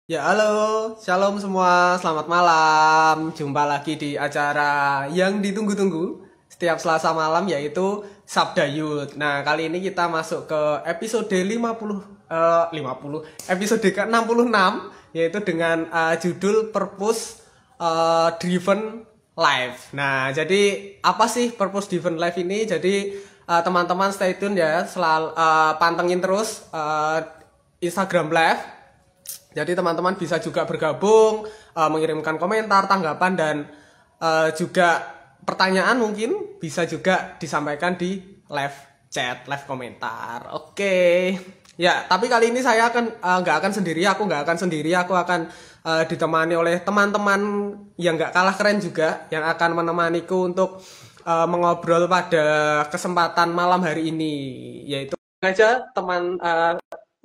Ya, halo, shalom semua, selamat malam. Jumpa lagi di acara yang ditunggu-tunggu setiap Selasa malam yaitu Sabda Youth. Nah, kali ini kita masuk ke episode 50, episode ke-66 yaitu dengan judul Purpose Driven Life. Nah, jadi apa sih Purpose Driven Life ini? Jadi teman-teman stay tune ya, selalu pantengin terus Instagram Live. Jadi teman-teman bisa juga bergabung, mengirimkan komentar, tanggapan, dan juga pertanyaan mungkin bisa juga disampaikan di live chat, live komentar. Oke, ya. Tapi kali ini saya akan nggak akan sendiri, aku akan ditemani oleh teman-teman yang nggak kalah keren juga, yang akan menemaniku untuk mengobrol pada kesempatan malam hari ini, yaitu aja teman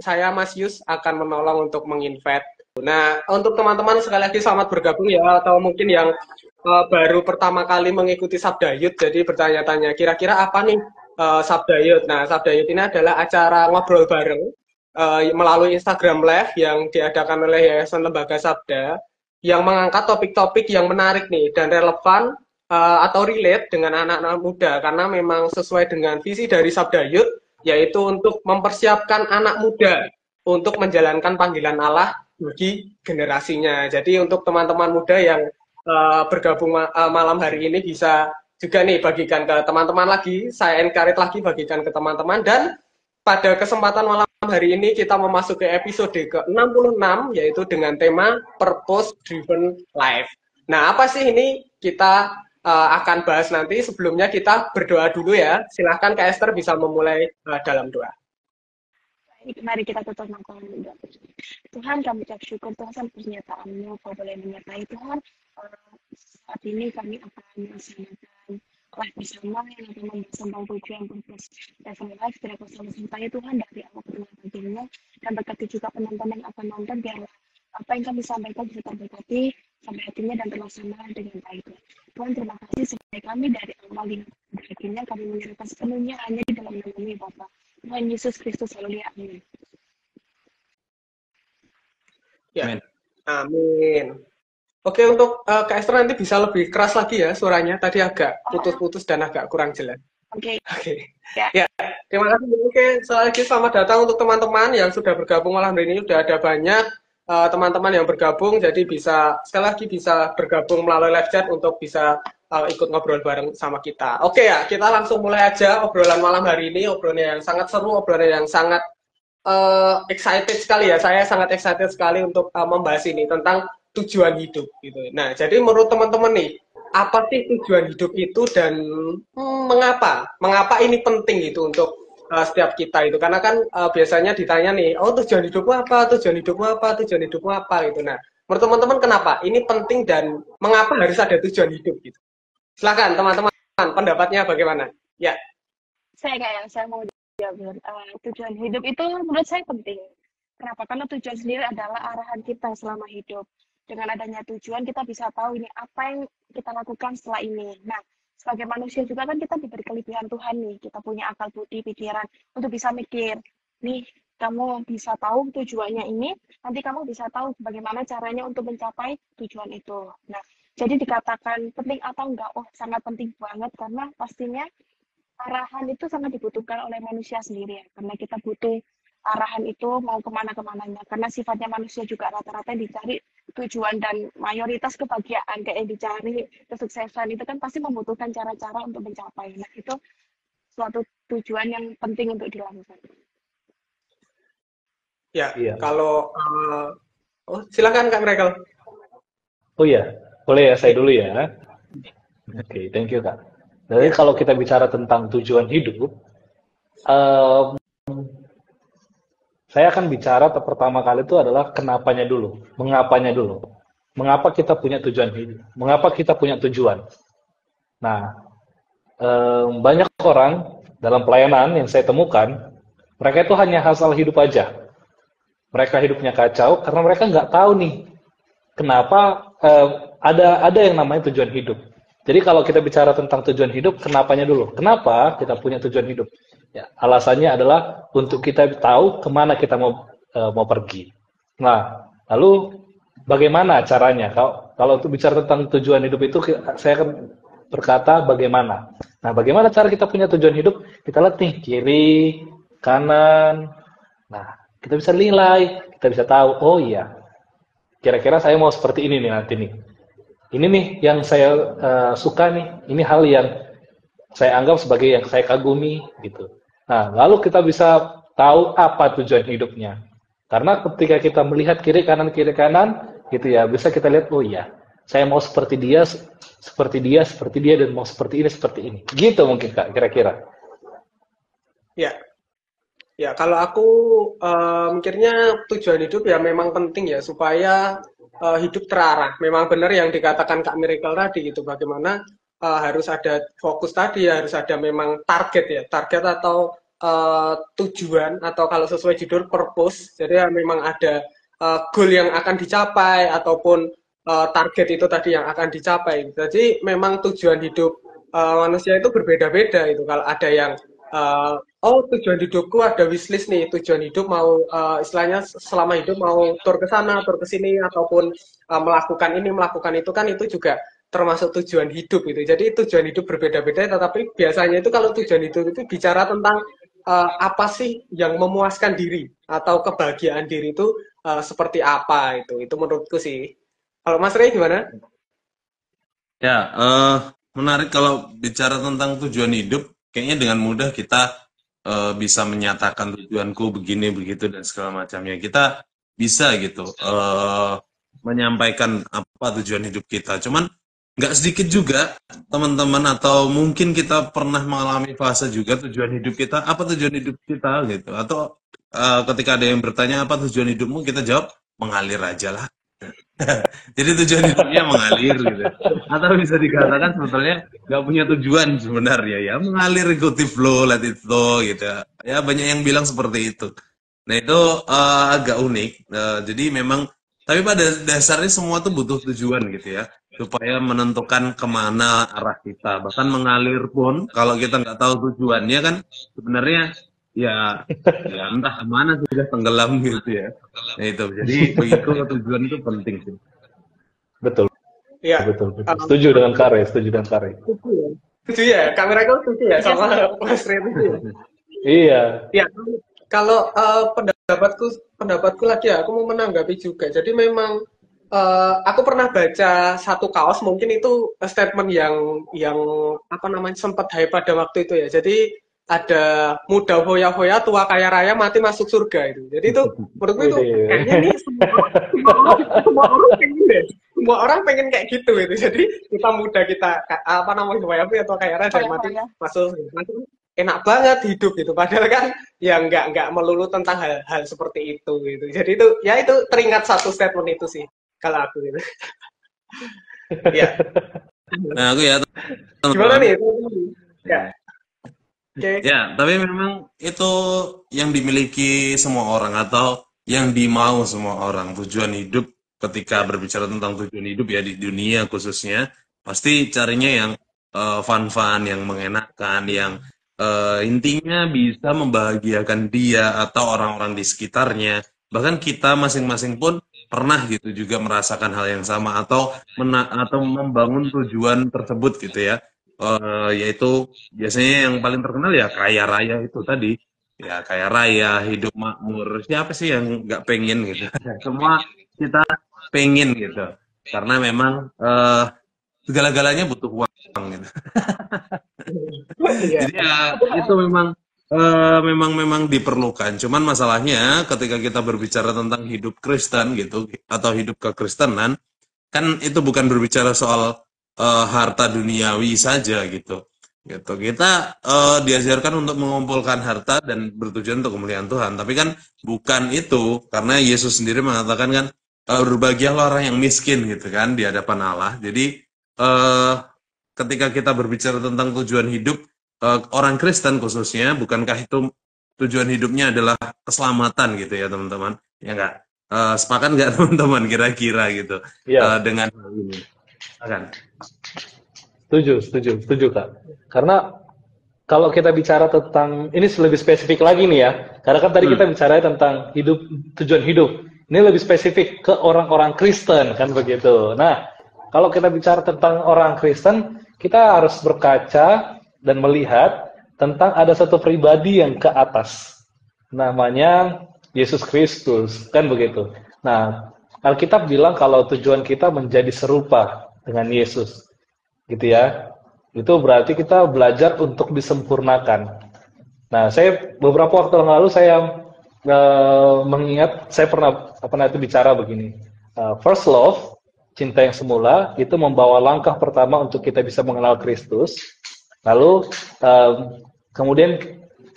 saya Mas Yus akan menolong untuk menginvite. Nah, untuk teman-teman sekali lagi selamat bergabung ya, atau mungkin yang baru pertama kali mengikuti Sabda Youth, jadi bertanya-tanya kira-kira apa nih Sabda Youth. Nah, Sabda Youth ini adalah acara ngobrol bareng melalui Instagram Live yang diadakan oleh Yayasan Lembaga Sabda yang mengangkat topik-topik yang menarik nih dan relevan atau relate dengan anak-anak muda karena memang sesuai dengan visi dari Sabda Youth yaitu untuk mempersiapkan anak muda untuk menjalankan panggilan Allah bagi generasinya. Jadi untuk teman-teman muda yang bergabung malam hari ini bisa juga nih bagikan ke teman-teman lagi, saya encourage lagi bagikan ke teman-teman, dan pada kesempatan malam hari ini kita memasuki episode ke-66 yaitu dengan tema Purpose Driven Life. Nah, apa sih ini kita akan bahas nanti. Sebelumnya kita berdoa dulu ya. Silahkan Kak Esther bisa memulai dalam doa. Mari kita tutup mata dan doa. Tuhan, kami ucap syukur Tuhan pernyataan-Mu, Kau boleh menyertai Tuhan. Saat ini kami akan melaksanakan live bersama yang akan membahas tentang tujuan purpose Driven Life. Tidak bersama sertai Tuhan dari awal pertanyaan dan berkati juga penonton yang akan nonton biar apa yang kami sampaikan bisa terberkati sampai hatinya dan terlaksana dengan baik. Tuhan, terima kasih supaya kami dari awal hingga akhirnya kami menyerahkan sepenuhnya hanya di dalam nama Bapa Tuhan Yesus Kristus. Haleluya. Amin. Ya. Amin. Amin. Oke, untuk Kak Esther nanti bisa lebih keras lagi ya suaranya. Tadi agak putus-putus dan agak kurang jelas. Oke. Oke. Ya, terima kasih. Oke, sekali lagi selamat datang untuk teman-teman yang sudah bergabung malam hari ini. Sudah ada banyak teman-teman yang bergabung, jadi bisa sekali lagi bisa bergabung melalui live chat untuk bisa ikut ngobrol bareng sama kita. Oke ya, kita langsung mulai aja obrolan malam hari ini, obrolan yang sangat seru, obrolan yang sangat excited sekali ya. Saya sangat excited sekali untuk membahas ini tentang tujuan hidup gitu. Nah, jadi menurut teman-teman nih, apa sih tujuan hidup itu dan mengapa? Mengapa ini penting gitu untuk setiap kita itu, karena kan biasanya ditanya nih, oh tujuan hidupmu apa, tujuan hidupmu apa, tujuan hidupmu apa gitu. Nah, menurut teman-teman kenapa ini penting dan mengapa harus ada tujuan hidup gitu? Silakan teman-teman, pendapatnya bagaimana? Ya. Saya mau jawab. Tujuan hidup itu menurut saya penting. Kenapa? Karena tujuan sendiri adalah arahan kita selama hidup. Dengan adanya tujuan kita bisa tahu ini apa yang kita lakukan setelah ini. Nah, sebagai manusia juga kan kita diberi kelebihan Tuhan nih, kita punya akal budi pikiran untuk bisa mikir nih, kamu bisa tahu tujuannya ini, nanti kamu bisa tahu bagaimana caranya untuk mencapai tujuan itu. Nah, jadi dikatakan penting atau enggak, oh sangat penting banget karena pastinya arahan itu sangat dibutuhkan oleh manusia sendiri ya, karena kita butuh arahan itu mau kemana-kemananya, karena sifatnya manusia juga rata-rata dicari tujuan dan mayoritas kebahagiaan kayak yang dicari kesuksesan itu kan pasti membutuhkan cara-cara untuk mencapai. Nah, itu suatu tujuan yang penting untuk dilakukan. Ya, iya. Kalau silakan Kak Grekel. Oh iya, boleh ya saya dulu ya. Oke, thank you Kak. Jadi kalau kita bicara tentang tujuan hidup, saya akan bicara pertama kali itu adalah kenapanya dulu, mengapanya dulu. Mengapa kita punya tujuan hidup? Mengapa kita punya tujuan? Nah, banyak orang dalam pelayanan yang saya temukan, mereka itu hanya asal hidup aja. Mereka hidupnya kacau karena mereka nggak tahu nih kenapa ada yang namanya tujuan hidup. Jadi kalau kita bicara tentang tujuan hidup, kenapanya dulu. Kenapa kita punya tujuan hidup? Ya, alasannya adalah untuk kita tahu kemana kita mau pergi. Nah, Lalu bagaimana caranya? Kalau untuk bicara tentang tujuan hidup itu, saya akan berkata bagaimana. Nah, bagaimana cara kita punya tujuan hidup? Kita lihat nih, kiri, kanan. Nah, kita bisa nilai, kita bisa tahu, oh iya, kira-kira saya mau seperti ini nih nanti nih. Ini nih yang saya suka nih, ini hal yang saya anggap sebagai yang saya kagumi gitu. Nah, lalu kita bisa tahu apa tujuan hidupnya. Karena ketika kita melihat kiri kanan gitu ya, bisa kita lihat, oh iya, saya mau seperti dia, dan mau seperti ini. Gitu mungkin Kak, kira-kira. Ya, ya kalau aku mikirnya tujuan hidup ya memang penting ya supaya hidup terarah. Memang benar yang dikatakan Kak Miracle tadi gitu, bagaimana harus ada fokus tadi, harus ada memang target ya, target atau tujuan atau kalau sesuai judul purpose. Jadi ya memang ada goal yang akan dicapai ataupun target itu tadi yang akan dicapai. Jadi memang tujuan hidup manusia itu berbeda-beda itu. Kalau ada yang oh tujuan hidupku ada wishlist nih, tujuan hidup mau istilahnya selama hidup mau tur ke sana, tur ke sini ataupun melakukan ini, melakukan itu kan itu juga termasuk tujuan hidup gitu. Jadi tujuan hidup berbeda-beda, tetapi biasanya itu kalau tujuan hidup itu bicara tentang apa sih yang memuaskan diri atau kebahagiaan diri itu seperti apa itu. Itu menurutku sih. Kalau Mas Rey gimana? Ya, menarik kalau bicara tentang tujuan hidup, kayaknya dengan mudah kita bisa menyatakan tujuanku begini, begitu, dan segala macamnya. Kita bisa gitu menyampaikan apa tujuan hidup kita. Cuman nggak sedikit juga teman-teman atau mungkin kita pernah mengalami fase juga tujuan hidup kita, apa tujuan hidup kita gitu. Atau ketika ada yang bertanya apa tujuan hidupmu, kita jawab mengalir aja lah. Jadi tujuan hidupnya mengalir gitu. Atau bisa dikatakan sebetulnya nggak punya tujuan sebenarnya, ya mengalir, ikuti flow, let it flow gitu. Ya banyak yang bilang seperti itu. Nah itu agak unik. Jadi memang, tapi pada dasarnya semua tuh butuh tujuan gitu ya, supaya menentukan kemana arah kita. Bahkan mengalir pun kalau kita nggak tahu tujuannya kan sebenarnya ya entah kemana sudah tenggelam gitu ya. Nah itu, jadi begitu, tujuan itu penting sih. Betul. Ya. Betul. Setuju dengan Kare. Setuju ya, Kak Miracle setuju ya sama Mas Rey itu ya. Iya. Ya, kalau pendapatku lagi ya, aku mau menanggapi juga. Jadi memang aku pernah baca satu kaos, mungkin itu statement yang apa namanya sempat hype pada waktu itu ya. Jadi ada muda hoya-hoya, tua kaya raya, mati masuk surga itu. Jadi itu menurutku itu kayaknya nih semua orang pengen kayak gitu itu. Jadi kita muda, kita apa namanya hoya-hoya, tua kaya raya, dan mati masuk surga. Enak banget hidup gitu. Padahal kan ya nggak melulu tentang hal-hal seperti itu gitu. Jadi itu ya itu teringat satu statement itu sih kalau aku gitu. Ya. Nah aku ya. Gimana nih? Ya. Okay. Ya, tapi memang itu yang dimiliki semua orang atau yang dimau semua orang. Tujuan hidup, ketika berbicara tentang tujuan hidup ya di dunia khususnya, pasti carinya yang fun-fun, yang mengenakan, yang intinya bisa membahagiakan dia atau orang-orang di sekitarnya. Bahkan kita masing-masing pun pernah gitu juga merasakan hal yang sama atau membangun tujuan tersebut gitu ya. Yaitu biasanya yang paling terkenal ya kaya raya itu tadi, ya kaya raya, hidup makmur. Siapa sih yang nggak pengen gitu? Semua kita pengen gitu, karena memang segala-galanya butuh uang gitu. Jadi ya itu memang diperlukan. Cuman masalahnya ketika kita berbicara tentang hidup Kristen gitu atau hidup kekristenan, kan itu bukan berbicara soal harta duniawi saja gitu. Kita diajarkan untuk mengumpulkan harta dan bertujuan untuk kemuliaan Tuhan. Tapi kan bukan itu, karena Yesus sendiri mengatakan kan berbahagialah orang yang miskin gitu kan di hadapan Allah. Jadi ketika kita berbicara tentang tujuan hidup orang Kristen khususnya, bukankah itu tujuan hidupnya adalah keselamatan gitu ya teman-teman? Ya nggak? Sepakat nggak teman-teman kira-kira gitu dengan hal ini? Akan. Setuju Kak. Karena kalau kita bicara tentang ini lebih spesifik lagi nih ya, karena kan tadi kita bicara tentang tujuan hidup. Ini lebih spesifik ke orang-orang Kristen, kan begitu. Nah, kalau kita bicara tentang orang Kristen, kita harus berkaca dan melihat tentang ada satu pribadi yang ke atas. Namanya Yesus Kristus, kan begitu. Nah, Alkitab bilang kalau tujuan kita menjadi serupa dengan Yesus, gitu ya. Itu berarti kita belajar untuk disempurnakan. Nah, saya beberapa waktu yang lalu saya mengingat, saya pernah itu bicara begini. First love, cinta yang semula, itu membawa langkah pertama untuk kita bisa mengenal Kristus. Lalu kemudian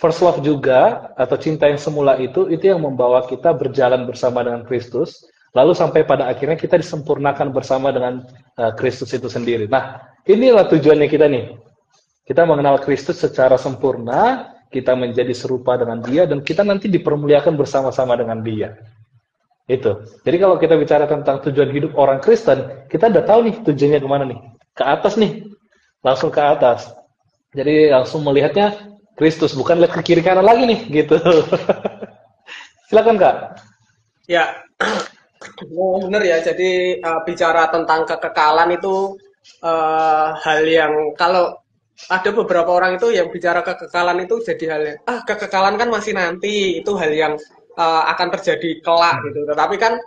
first love juga, atau cinta yang semula itu yang membawa kita berjalan bersama dengan Kristus. Lalu sampai pada akhirnya kita disempurnakan bersama dengan Kristus itu sendiri. Nah, inilah tujuannya kita nih. Kita mengenal Kristus secara sempurna, kita menjadi serupa dengan Dia, dan kita nanti dipermuliakan bersama-sama dengan Dia. Itu. Jadi kalau kita bicara tentang tujuan hidup orang Kristen, kita udah tahu nih tujuannya kemana nih. Ke atas nih. Langsung ke atas. Jadi langsung melihatnya Kristus, bukan lihat ke kiri kanan lagi nih, gitu. Silakan, Kak. Ya, benar ya. Jadi bicara tentang kekekalan itu hal yang kalau ada beberapa orang itu yang bicara kekekalan itu jadi hal yang kekekalan kan masih nanti, itu hal yang akan terjadi kelak gitu. Tetapi kan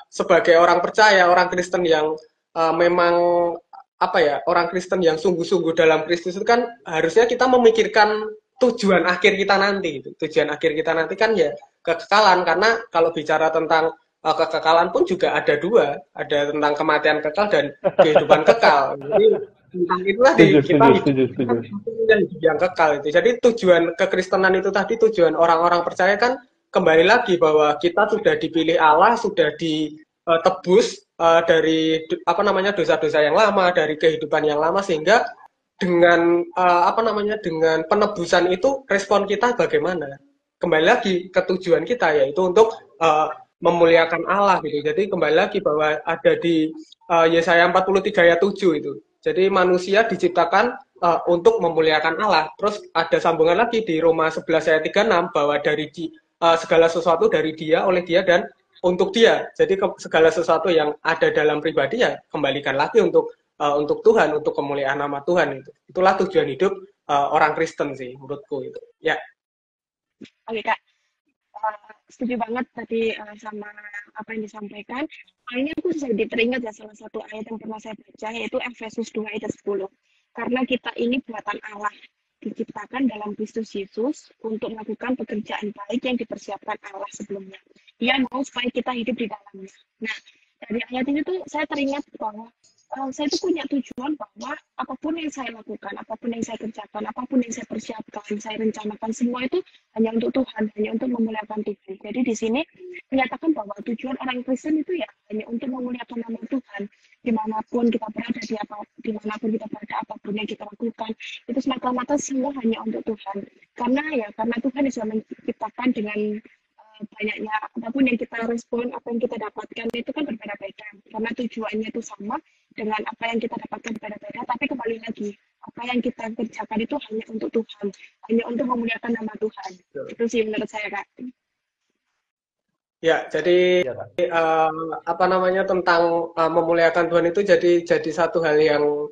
sebagai orang percaya, orang Kristen yang memang orang Kristen yang sungguh-sungguh dalam Kristus itu kan harusnya kita memikirkan tujuan akhir kita nanti gitu. Tujuan akhir kita nanti kan ya kekekalan, karena kalau bicara tentang kekekalan pun juga ada dua, ada tentang kematian kekal dan kehidupan kekal. Jadi tentang itulah kita hidup yang kekal itu. Jadi tujuan kekristenan itu tadi, tujuan orang-orang percaya kan kembali lagi bahwa kita sudah dipilih Allah, sudah ditebus dari dosa-dosa yang lama, dari kehidupan yang lama, sehingga dengan dengan penebusan itu respon kita bagaimana? Kembali lagi ke tujuan kita, yaitu untuk memuliakan Allah gitu. Jadi kembali lagi bahwa ada di Yesaya 43 ayat 7 itu. Jadi manusia diciptakan untuk memuliakan Allah. Terus ada sambungan lagi di Roma 11 ayat 36 bahwa dari segala sesuatu dari Dia, oleh Dia, dan untuk Dia. Jadi segala sesuatu yang ada dalam pribadi ya kembalikan lagi untuk Tuhan, untuk kemuliaan nama Tuhan itu. Itulah tujuan hidup orang Kristen sih menurutku itu. Ya. Oke, Kak. Setuju banget tadi sama apa yang disampaikan. Ini aku jadi teringat ya salah satu ayat yang pernah saya baca, yaitu Efesus 2 ayat 10. Karena kita ini buatan Allah, diciptakan dalam Kristus Yesus untuk melakukan pekerjaan baik yang dipersiapkan Allah sebelumnya. Dia mau supaya kita hidup di dalamnya. Nah, dari ayat ini tuh saya teringat bahwa saya itu punya tujuan bahwa apapun yang saya lakukan, apapun yang saya kerjakan, apapun yang saya persiapkan, saya rencanakan, semua itu hanya untuk Tuhan, hanya untuk memuliakan Tuhan. Jadi di sini menyatakan bahwa tujuan orang Kristen itu ya hanya untuk memuliakan nama Tuhan. Dimanapun kita berada, dimanapun kita berada, apapun yang kita lakukan, itu semata-mata semua hanya untuk Tuhan. Karena Tuhan yang sudah menciptakan dengan banyaknya apapun yang kita respon, apa yang kita dapatkan itu kan berbeda-beda. Karena tujuannya itu sama dengan apa yang kita dapatkan berbeda-beda, tapi kembali lagi, apa yang kita kerjakan itu hanya untuk Tuhan, hanya untuk memuliakan nama Tuhan. Itu sih menurut saya, Kak. Ya, jadi tentang memuliakan Tuhan itu jadi satu hal yang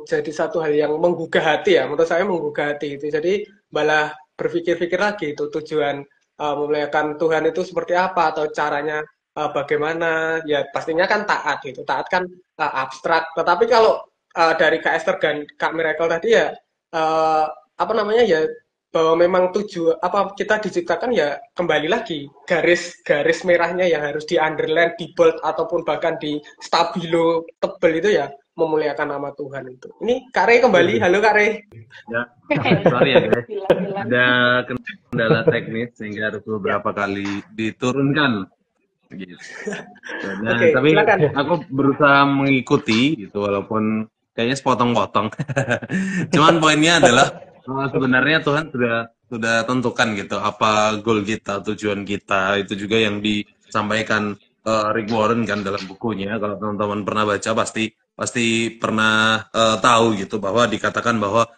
jadi satu hal yang menggugah hati ya. Menurut saya menggugah hati itu. Jadi malah berpikir-pikir lagi itu tujuan memuliakan Tuhan itu seperti apa, atau caranya bagaimana. Ya pastinya kan taat gitu. Taat kan abstrak. Tetapi kalau dari Kak Esther dan Kak Miracle tadi ya bahwa memang kita diciptakan ya kembali lagi garis merahnya yang harus di underline, di bold, ataupun bahkan di stabilo tebel itu ya memuliakan nama Tuhan itu. Ini Kak Rey kembali. Halo Kak Rey. Ya, sorry ya guys. Ada kendala teknis sehingga harus beberapa kali diturunkan. Gitu. Nah, Oke, tapi silakan. aku berusaha mengikuti gitu walaupun kayaknya sepotong-potong. Cuman poinnya adalah sebenarnya Tuhan sudah tentukan gitu apa goal kita, tujuan kita. Itu juga yang disampaikan Rick Warren kan dalam bukunya. Kalau teman-teman pernah baca pasti pernah tahu gitu bahwa dikatakan bahwa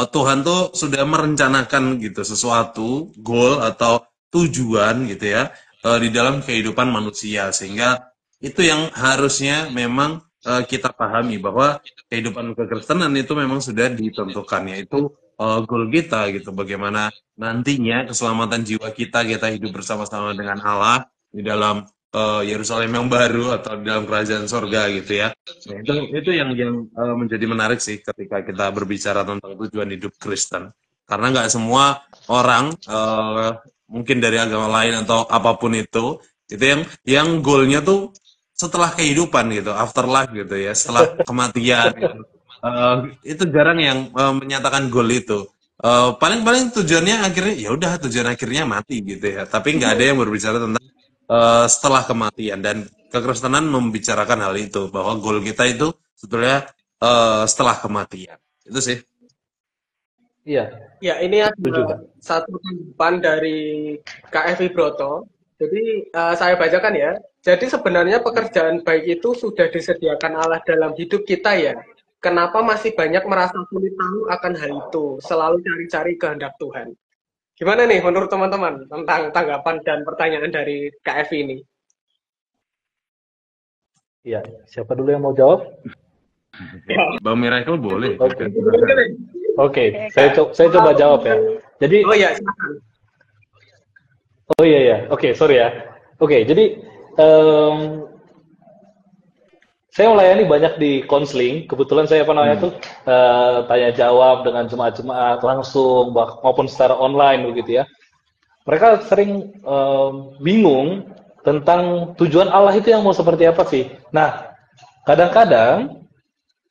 Tuhan tuh sudah merencanakan gitu sesuatu goal atau tujuan gitu ya di dalam kehidupan manusia. Sehingga itu yang harusnya memang kita pahami bahwa kehidupan kekristenan itu memang sudah ditentukan, yaitu goal kita gitu, bagaimana nantinya keselamatan jiwa kita hidup bersama-sama dengan Allah di dalam Yerusalem yang baru atau di dalam kerajaan sorga gitu ya. Nah, itu yang menjadi menarik sih ketika kita berbicara tentang tujuan hidup Kristen, karena nggak semua orang mungkin dari agama lain atau apapun itu yang goalnya tuh setelah kehidupan gitu, afterlife gitu ya, setelah kematian gitu. Itu jarang yang menyatakan goal itu. Paling-paling tujuannya akhirnya ya udah, tujuan akhirnya mati gitu ya. Tapi nggak ada yang berbicara tentang setelah kematian, dan kekristenan membicarakan hal itu bahwa goal kita itu sebetulnya setelah kematian. Itu sih. Iya, Ya, ini setuju ada Kak. satu tanggapan dari Kak Evi Broto. Jadi, saya bacakan ya. Jadi sebenarnya pekerjaan baik itu sudah disediakan Allah dalam hidup kita ya. Kenapa masih banyak merasa sulit tahu akan hal itu? Selalu cari-cari kehendak Tuhan. Gimana nih menurut teman-teman tentang tanggapan dan pertanyaan dari Kak Evi ini? Iya, siapa dulu yang mau jawab? Bang Miracle boleh. Oke. Silakan. Oke, saya coba jawab ya. Jadi, Oh ya, silakan. oh iya ya, oke, sorry ya. Oke, jadi saya melayani banyak di konseling. Kebetulan saya tuh tanya jawab dengan jemaat-jemaat langsung maupun secara online begitu ya. Mereka sering bingung tentang tujuan Allah itu yang mau seperti apa sih. Nah, kadang-kadang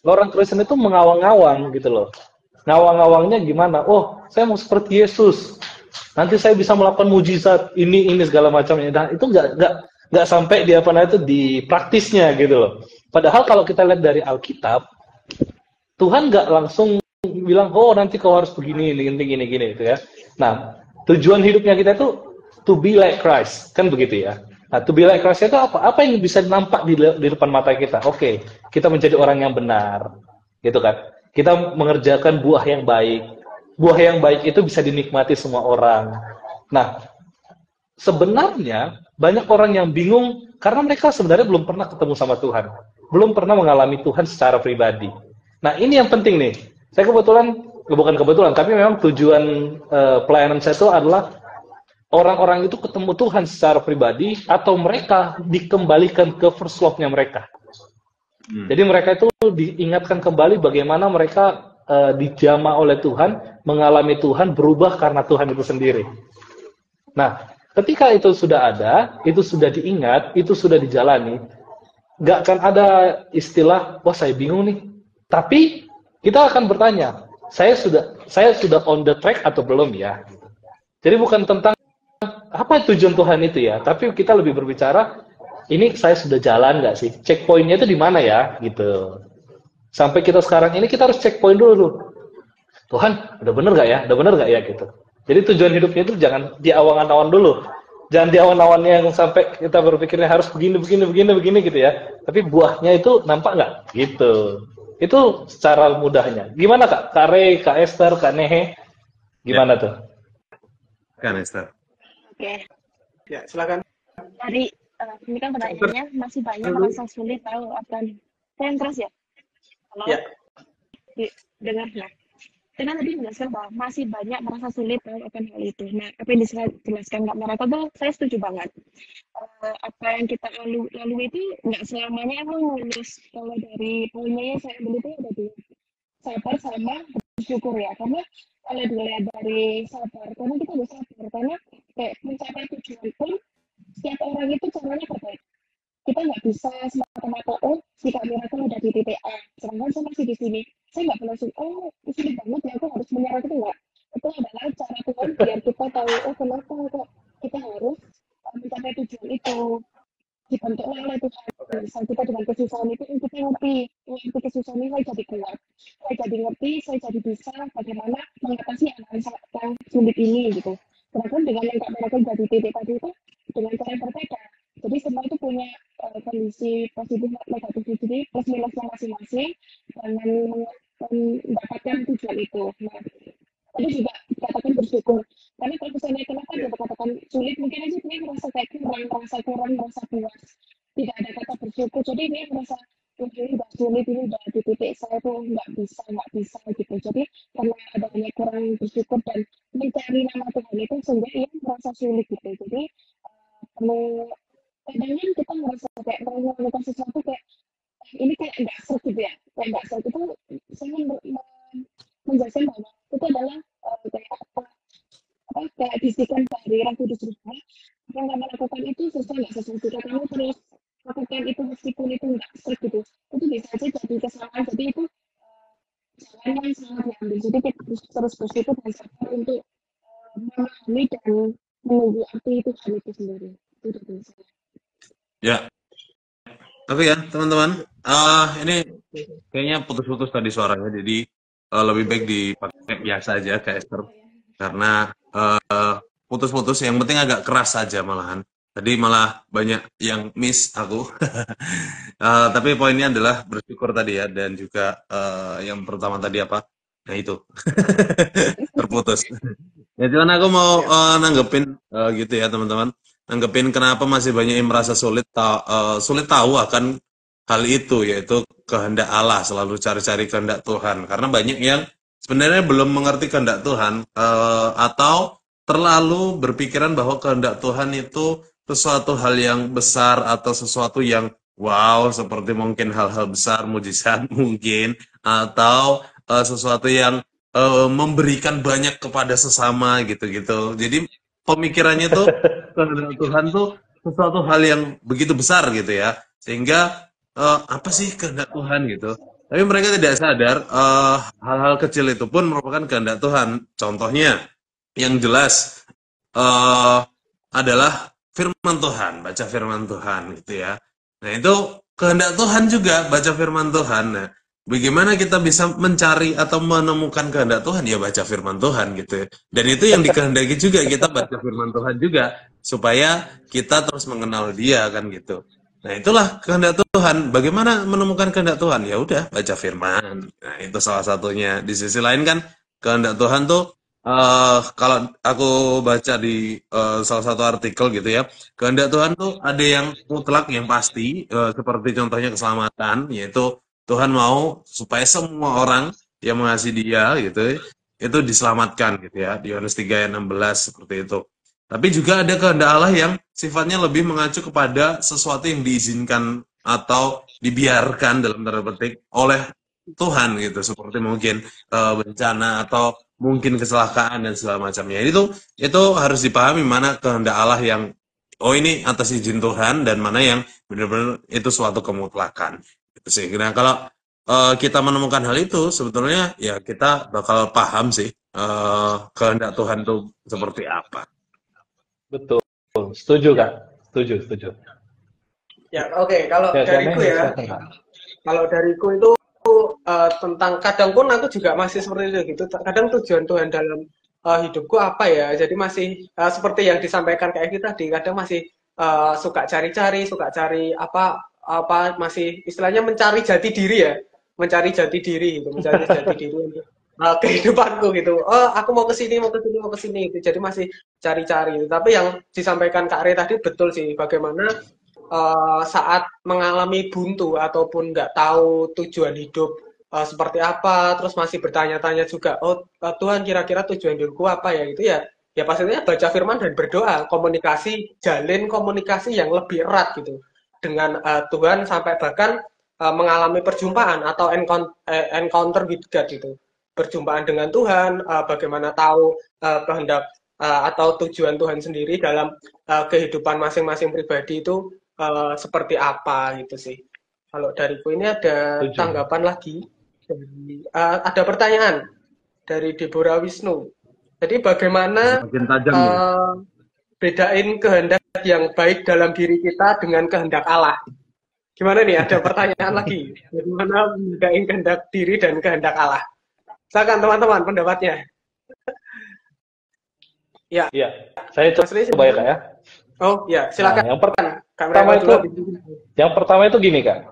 orang Kristen itu mengawang-awang gitu loh. Ngawang-ngawangnya gimana? Oh, saya mau seperti Yesus. Nanti saya bisa melakukan mujizat ini segala macamnya. Nah, itu nggak sampai di di praktisnya gitu loh. Padahal kalau kita lihat dari Alkitab, Tuhan nggak langsung bilang, oh nanti kau harus begini, gini gitu ya. Nah, tujuan hidupnya kita itu to be like Christ, kan begitu ya. Nah, to be like Christ itu apa? Apa yang bisa nampak di depan mata kita? Oke, kita menjadi orang yang benar, gitu kan. Kita mengerjakan buah yang baik. Buah yang baik itu bisa dinikmati semua orang. Nah, sebenarnya banyak orang yang bingung karena mereka sebenarnya belum pernah ketemu sama Tuhan. Belum pernah mengalami Tuhan secara pribadi. Nah, ini yang penting nih. Saya bukan kebetulan, tapi memang tujuan pelayanan saya itu adalah orang-orang itu ketemu Tuhan secara pribadi atau mereka dikembalikan ke first love-nya mereka. Jadi mereka itu diingatkan kembali bagaimana mereka dijamah oleh Tuhan, mengalami Tuhan, berubah karena Tuhan itu sendiri. Nah, ketika itu sudah ada, itu sudah diingat, itu sudah dijalani, nggak akan ada istilah, wah saya bingung nih. Tapi kita akan bertanya, saya sudah on the track atau belum ya? Jadi bukan tentang apa tujuan Tuhan itu ya, tapi kita lebih berbicara, ini saya sudah jalan nggak sih? Checkpointnya itu di mana ya? Gitu. Sampai kita sekarang ini kita harus checkpoint dulu. Tuhan, udah bener nggak ya? Udah bener nggak ya? Gitu. Jadi tujuan hidupnya itu jangan di awan-awan dulu. Jangan di awan-awannya yang sampai kita berpikirnya harus begini gitu ya. Tapi buahnya itu nampak nggak? Gitu. Itu secara mudahnya. Gimana Kak? Kak Rey, Kak Esther, Kak Nehe? Gimana tuh? Kan Esther. Oke. Ya, silakan. Dari ini kan pertanyaannya masih banyak merasa sulit tahu akan saya terus ya. Halo. Ya. Dengar ya. Karena tadi menjelaskan bahwa masih banyak merasa sulit tahu akan hal itu. Nah, apa yang dijelaskan Kak Mereka tuh saya setuju banget. Apa yang kita lalui itu nggak selamanya emang mulus. Kalau dari poinnya yang saya ambil itu ada dua. Sabar sama bersyukur ya. Karena kalau dilihat dari sabar, karena kita harus sabar. Karena kayak mencapai tujuan pun setiap orang itu caranya berbeda. Kita nggak bisa semata-mata, oh, si Kak Miracle udah di titik A, sedangkan saya masih di sini. Saya nggak langsung, oh, sulit banget ya, aku harus menyerah itu nggak. Itu adalah cara Tuhan biar kita tahu, oh, kenapa kok kita harus mencapai tujuan itu. Dibentuklah oleh Tuhan. Misal kita dengan kesusahan itu, kita ngerti, oh, itu kesusahan ini saya jadi kuat. Saya jadi ngerti, saya jadi bisa bagaimana mengatasi hal-hal yang sulit ini, gitu. Sedangkan dengan yang Kak Miracle jadi titik tadi itu, dengan cara yang berbeda. Jadi semua itu punya kondisi positif negatif, jadi plus minusnya masing-masing dengan mendapatkan tujuan itu. Nah, tadi juga dikatakan bersyukur. Karena kalau misalnya kenapa dia dikatakan sulit, mungkin aja dia merasa kayak kurang, merasa puas. Tidak ada kata bersyukur, jadi dia merasa ini udah sulit, ini udah di titik saya tuh nggak bisa gitu. Jadi karena adanya kurang bersyukur dan mencari nama Tuhan itu sehingga ia merasa sulit gitu. Jadi perlu kadang kita merasa kayak mau melakukan sesuatu kayak ini kayak nggak seru gitu ya, kayak nggak seru itu saya menjelaskan bahwa itu adalah kayak kayak bisikan dari Roh Kudus juga yang kamu lakukan itu sesuai nggak sesuai. Jika kamu terus lakukan itu meskipun itu nggak seru gitu, itu bisa aja jadi kesalahan. Jadi itu jalan yang sangat diambil. Jadi kita harus terus bersyukur dan sabar untuk memahami dan menunggu arti Tuhan itu sendiri. Itu dari saya. Ya, oke ya teman-teman. Ini kayaknya putus-putus tadi suaranya, jadi lebih baik dipakai biasa aja kayak Esther, karena putus-putus. Yang penting agak keras saja malahan. Tadi malah banyak yang miss aku. Tapi poinnya adalah bersyukur tadi ya, dan juga yang pertama tadi apa? Nah itu terputus. Ya cuman aku mau nanggepin gitu ya teman-teman. Nanggepin kenapa masih banyak yang merasa sulit tahu akan hal itu, yaitu kehendak Allah, selalu cari-cari kehendak Tuhan. Karena banyak yang sebenarnya belum mengerti kehendak Tuhan, atau terlalu berpikiran bahwa kehendak Tuhan itu sesuatu hal yang besar atau sesuatu yang wow, seperti mungkin hal-hal besar, mujizat mungkin, atau sesuatu yang memberikan banyak kepada sesama gitu-gitu. Jadi pemikirannya tuh kehendak Tuhan tuh sesuatu hal yang begitu besar gitu ya, sehingga apa sih kehendak Tuhan gitu. Tapi mereka tidak sadar hal-hal kecil itu pun merupakan kehendak Tuhan. Contohnya yang jelas adalah firman Tuhan, baca firman Tuhan gitu ya. Nah itu kehendak Tuhan juga, baca firman Tuhan. Nah, bagaimana kita bisa mencari atau menemukan kehendak Tuhan? Ya baca firman Tuhan gitu ya. Dan itu yang dikehendaki juga, kita baca firman Tuhan juga, supaya kita terus mengenal Dia kan gitu. Nah itulah kehendak Tuhan. Bagaimana menemukan kehendak Tuhan? Ya udah baca firman. Nah itu salah satunya. Di sisi lain kan kehendak Tuhan tuh kalau aku baca di salah satu artikel gitu ya, kehendak Tuhan tuh ada yang mutlak, yang pasti, seperti contohnya keselamatan, yaitu Tuhan mau supaya semua orang yang mengasihi Dia gitu, itu diselamatkan gitu ya, di Yohanes 3 ayat 16 seperti itu. Tapi juga ada kehendak Allah yang sifatnya lebih mengacu kepada sesuatu yang diizinkan atau dibiarkan dalam tanda petik oleh Tuhan gitu, seperti mungkin bencana atau mungkin kecelakaan dan segala macamnya. Itu harus dipahami mana kehendak Allah yang ini atas izin Tuhan, dan mana yang benar-benar itu suatu kemutlakan. Gitu sih. Nah kalau kita menemukan hal itu, sebetulnya ya kita bakal paham sih kehendak Tuhan itu seperti apa. Betul, setuju kan? Setuju. Ya oke. Kalau dariku ya, kalau dariku itu tentang, kadang pun aku juga masih seperti itu gitu. Kadang tujuan Tuhan dalam hidupku apa ya? Jadi masih seperti yang disampaikan kayak kita tadi. Kadang masih suka cari-cari, apa masih istilahnya mencari jati diri ya, mencari jati diri gitu, mencari jati diri untuk kehidupanku gitu. Aku mau ke sini gitu. Jadi masih cari-cari. Tapi yang disampaikan Kak Re tadi betul sih, bagaimana saat mengalami buntu ataupun nggak tahu tujuan hidup seperti apa, terus masih bertanya-tanya juga, Tuhan kira-kira tujuan hidupku apa ya gitu ya. Ya pastinya baca firman dan berdoa, jalin komunikasi yang lebih erat gitu dengan Tuhan, sampai bahkan mengalami perjumpaan atau encounter with God gitu. Perjumpaan dengan Tuhan, bagaimana tahu kehendak atau tujuan Tuhan sendiri dalam kehidupan masing-masing pribadi itu seperti apa gitu sih. Kalau dariku ini ada tanggapan lagi. Ada pertanyaan dari Deborah Wisnu. Jadi bagaimana bedain kehendak yang baik dalam diri kita dengan kehendak Allah? Gimana nih? Ada pertanyaan lagi. Bagaimana bedain kehendak diri dan kehendak Allah? Silakan teman-teman pendapatnya. Ya. Iya, saya coba ya Kak ya. Oh ya, silakan. Nah, yang pertama itu gini Kak.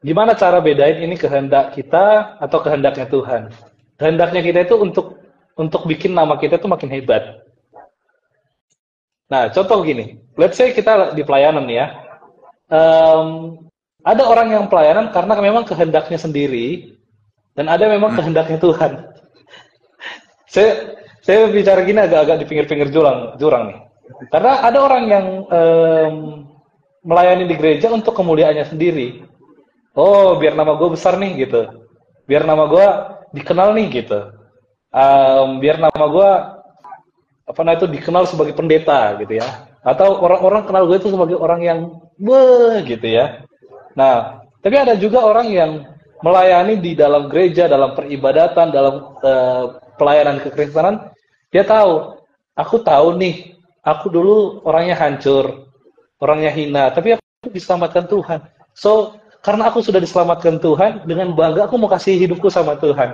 Gimana cara bedain ini kehendak kita atau kehendaknya Tuhan? Kehendaknya kita itu untuk untuk bikin nama kita tuh makin hebat. Nah, contoh gini, let's say kita di pelayanan nih ya. Ada orang yang pelayanan karena memang kehendaknya sendiri, dan ada memang kehendaknya Tuhan. Saya bicara gini agak-agak di pinggir-pinggir jurang nih. Karena ada orang yang melayani di gereja untuk kemuliaannya sendiri. Oh, biar nama gue besar nih gitu. Biar nama gue dikenal nih gitu. Biar nama gue dikenal sebagai pendeta gitu ya. Atau orang-orang kenal gue itu sebagai orang yang gitu ya. Nah, tapi ada juga orang yang melayani di dalam gereja, dalam peribadatan, dalam pelayanan kekristenan. Dia tahu, aku tahu nih, aku dulu orangnya hancur, orangnya hina, tapi aku diselamatkan Tuhan. So, karena aku sudah diselamatkan Tuhan, dengan bangga aku mau kasih hidupku sama Tuhan.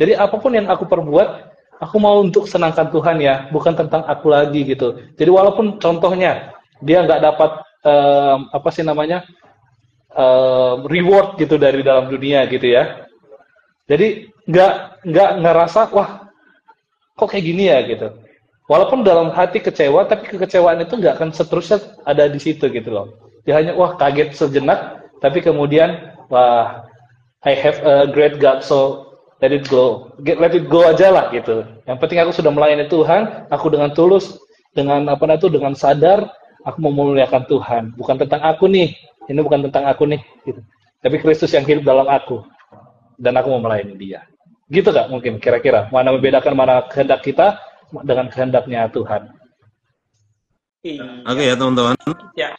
Jadi apapun yang aku perbuat, aku mau untuk senangkan Tuhan ya, bukan tentang aku lagi gitu. Jadi walaupun contohnya dia nggak dapat reward gitu dari dalam dunia gitu ya. Jadi nggak ngerasa wah kok kayak gini ya gitu. Walaupun dalam hati kecewa, tapi kekecewaan itu nggak akan seterusnya ada di situ gitu loh. Dia hanya wah kaget sejenak, tapi kemudian wah I have a great God, so let it go aja lah gitu. Yang penting aku sudah melayani Tuhan, aku dengan tulus, dengan dengan sadar, aku memuliakan Tuhan. Bukan tentang aku nih, ini bukan tentang aku nih, gitu. Tapi Kristus yang hidup dalam aku, dan aku mau melayani Dia. Gitu gak mungkin kira-kira? Mana membedakan mana kehendak kita dengan kehendaknya Tuhan? Oke ya teman-teman. Ya.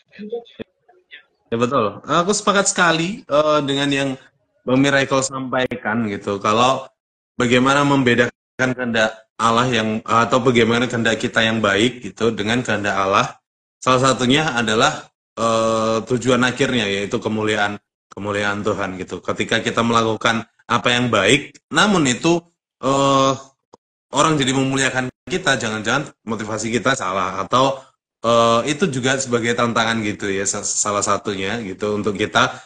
Ya betul. Aku sepakat sekali dengan yang Bang Miracle sampaikan gitu. Kalau bagaimana membedakan kehendak Allah atau bagaimana kehendak kita yang baik gitu dengan kehendak Allah. Salah satunya adalah tujuan akhirnya yaitu kemuliaan Tuhan gitu. Ketika kita melakukan apa yang baik, namun itu orang jadi memuliakan kita, jangan-jangan motivasi kita salah atau itu juga sebagai tantangan gitu ya, salah satunya gitu untuk kita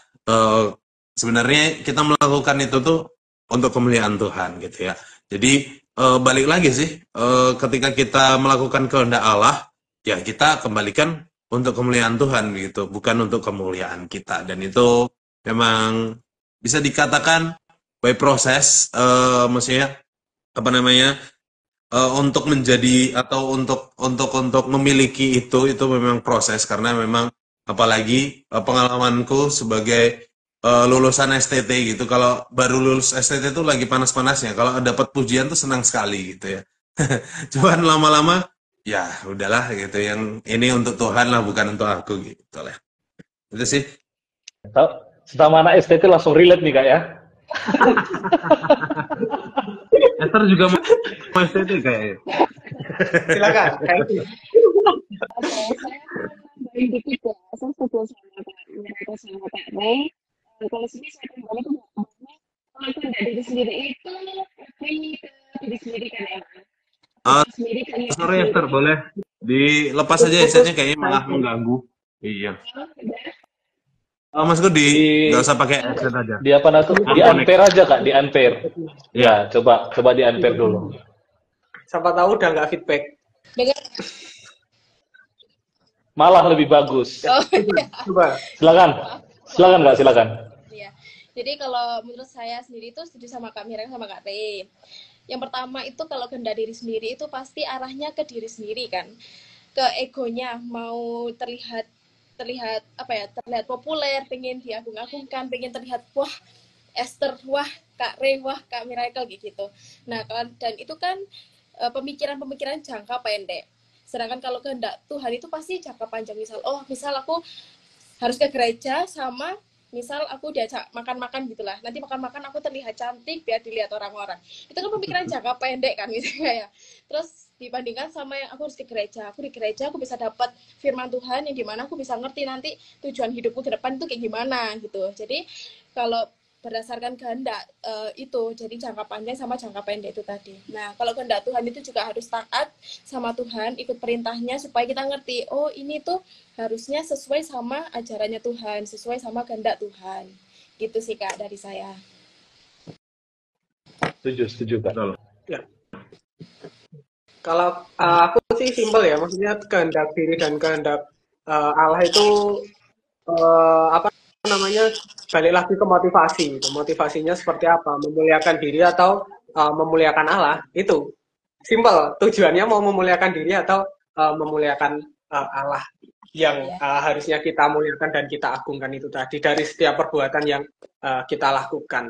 sebenarnya kita melakukan itu tuh untuk kemuliaan Tuhan gitu ya. Jadi balik lagi sih ketika kita melakukan kehendak Allah ya kita kembalikan untuk kemuliaan Tuhan gitu, bukan untuk kemuliaan kita. Dan itu memang bisa dikatakan by proses, maksudnya untuk menjadi atau untuk memiliki itu memang proses karena memang apalagi pengalamanku sebagai lulusan STT gitu, kalau baru lulus STT itu lagi panas-panasnya, kalau dapat pujian tuh senang sekali gitu ya. Cuman lama-lama ya udahlah gitu, yang ini untuk Tuhan lah bukan untuk aku gitu lah. Itu sih. Sama anak STT langsung relate nih Kak ya. Esther juga mau STT kayaknya. Silakan. Saya dikit ya, saya setuju sama Kak Miracle sama Kak Ray. Kalau sini saya kembali ke bahwa kalau kehendak diri sendiri itu lebih ke diri sendiri kan ya. Sendiri kan ya. Sorry Esther, boleh dilepas aja headsetnya, kayaknya malah mengganggu. Iya. Maksudku nggak usah pakai headset aja. Di apa nanti? Di unpair aja Kak, di unpair. Ya, coba di unpair dulu. Siapa tahu udah nggak feedback. Malah lebih bagus. Oh, iya. Coba. Silakan Kak, silakan. Iya. Jadi kalau menurut saya sendiri itu setuju sama Kak Mira sama Kak Ray. Yang pertama itu kalau kehendak diri sendiri itu pasti arahnya ke diri sendiri kan. Ke egonya, mau terlihat populer, pengen diagung-agungkan, pengen terlihat wah Esther, wah Kak Ray, wah Kak Miracle gitu. Nah, dan itu kan pemikiran-pemikiran jangka pendek. Sedangkan kalau kehendak Tuhan itu pasti jangka panjang. Misal aku harus ke gereja sama misal aku diajak makan-makan gitulah. Nanti makan-makan aku terlihat cantik biar dilihat orang-orang. Itu kan pemikiran jangka pendek kan misalnya ya. Terus dibandingkan sama yang aku harus ke gereja. Aku di gereja aku bisa dapat firman Tuhan yang dimana aku bisa ngerti nanti tujuan hidupku ke depan itu kayak gimana gitu. Jadi kalau berdasarkan kehendak itu jadi jangka panjang sama jangka pendek itu tadi. Nah, kalau kehendak Tuhan itu juga harus taat sama Tuhan, ikut perintahnya supaya kita ngerti, oh ini tuh harusnya sesuai sama ajarannya Tuhan, sesuai sama kehendak Tuhan. Gitu sih Kak dari saya. Setuju Kak. Betul. Ya. Kalau aku sih simpel ya, maksudnya kehendak diri dan kehendak Allah itu apa namanya, balik lagi ke motivasi. Gitu. Motivasinya seperti apa? Memuliakan diri atau memuliakan Allah? Itu simpel. Tujuannya mau memuliakan diri atau memuliakan Allah yang Iya. harusnya kita muliakan dan kita agungkan itu tadi dari setiap perbuatan yang kita lakukan.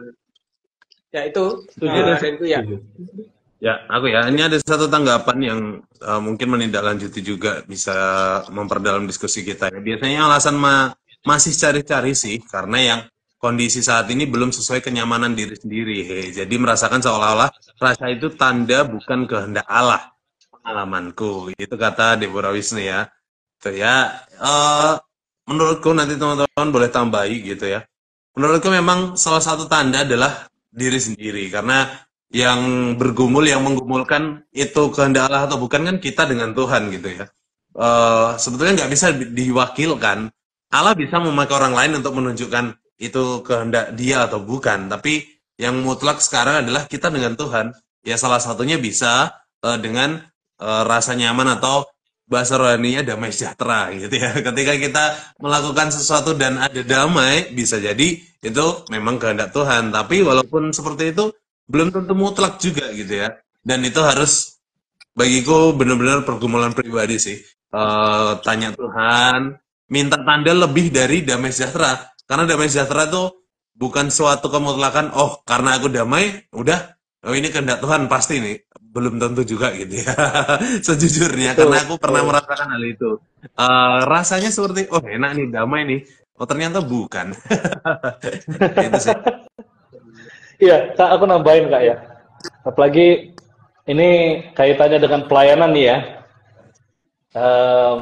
Ya itu Setuju. dan itu ya. Setuju. Ya, aku ya. Ini ada satu tanggapan yang mungkin menindaklanjuti juga bisa memperdalam diskusi kita. Ya. Biasanya alasan masih cari-cari sih, karena yang kondisi saat ini belum sesuai kenyamanan diri sendiri. Jadi merasakan seolah-olah rasa itu tanda bukan kehendak Allah. Pengalamanku, itu kata Deborah Wisnu ya. Itu ya, menurutku nanti teman-teman boleh tambahi gitu ya. Menurutku memang salah satu tanda adalah diri sendiri, karena yang bergumul, yang menggumulkan itu kehendak Allah atau bukan kan kita dengan Tuhan gitu ya. Sebetulnya nggak bisa diwakilkan. Allah bisa memakai orang lain untuk menunjukkan itu kehendak dia atau bukan. Tapi yang mutlak sekarang adalah kita dengan Tuhan. Ya salah satunya bisa dengan rasa nyaman atau bahasa rohaninya damai sejahtera gitu ya. Ketika kita melakukan sesuatu dan ada damai, bisa jadi itu memang kehendak Tuhan. Tapi walaupun seperti itu, belum tentu mutlak juga gitu ya. Dan itu harus bagiku benar-benar pergumulan pribadi sih. Tanya Tuhan, minta tanda lebih dari damai sejahtera. Karena damai sejahtera itu bukan suatu kemutlakan, oh karena aku damai, udah, oh ini kehendak Tuhan pasti nih. Belum tentu juga gitu ya. Sejujurnya, Betul. karena aku pernah merasakan hal itu. Rasanya seperti, oh enak nih, damai nih. Oh ternyata bukan. Itu sih. Iya, Kak, aku nambahin Kak ya. Apalagi ini kaitannya dengan pelayanan nih ya. Ehm,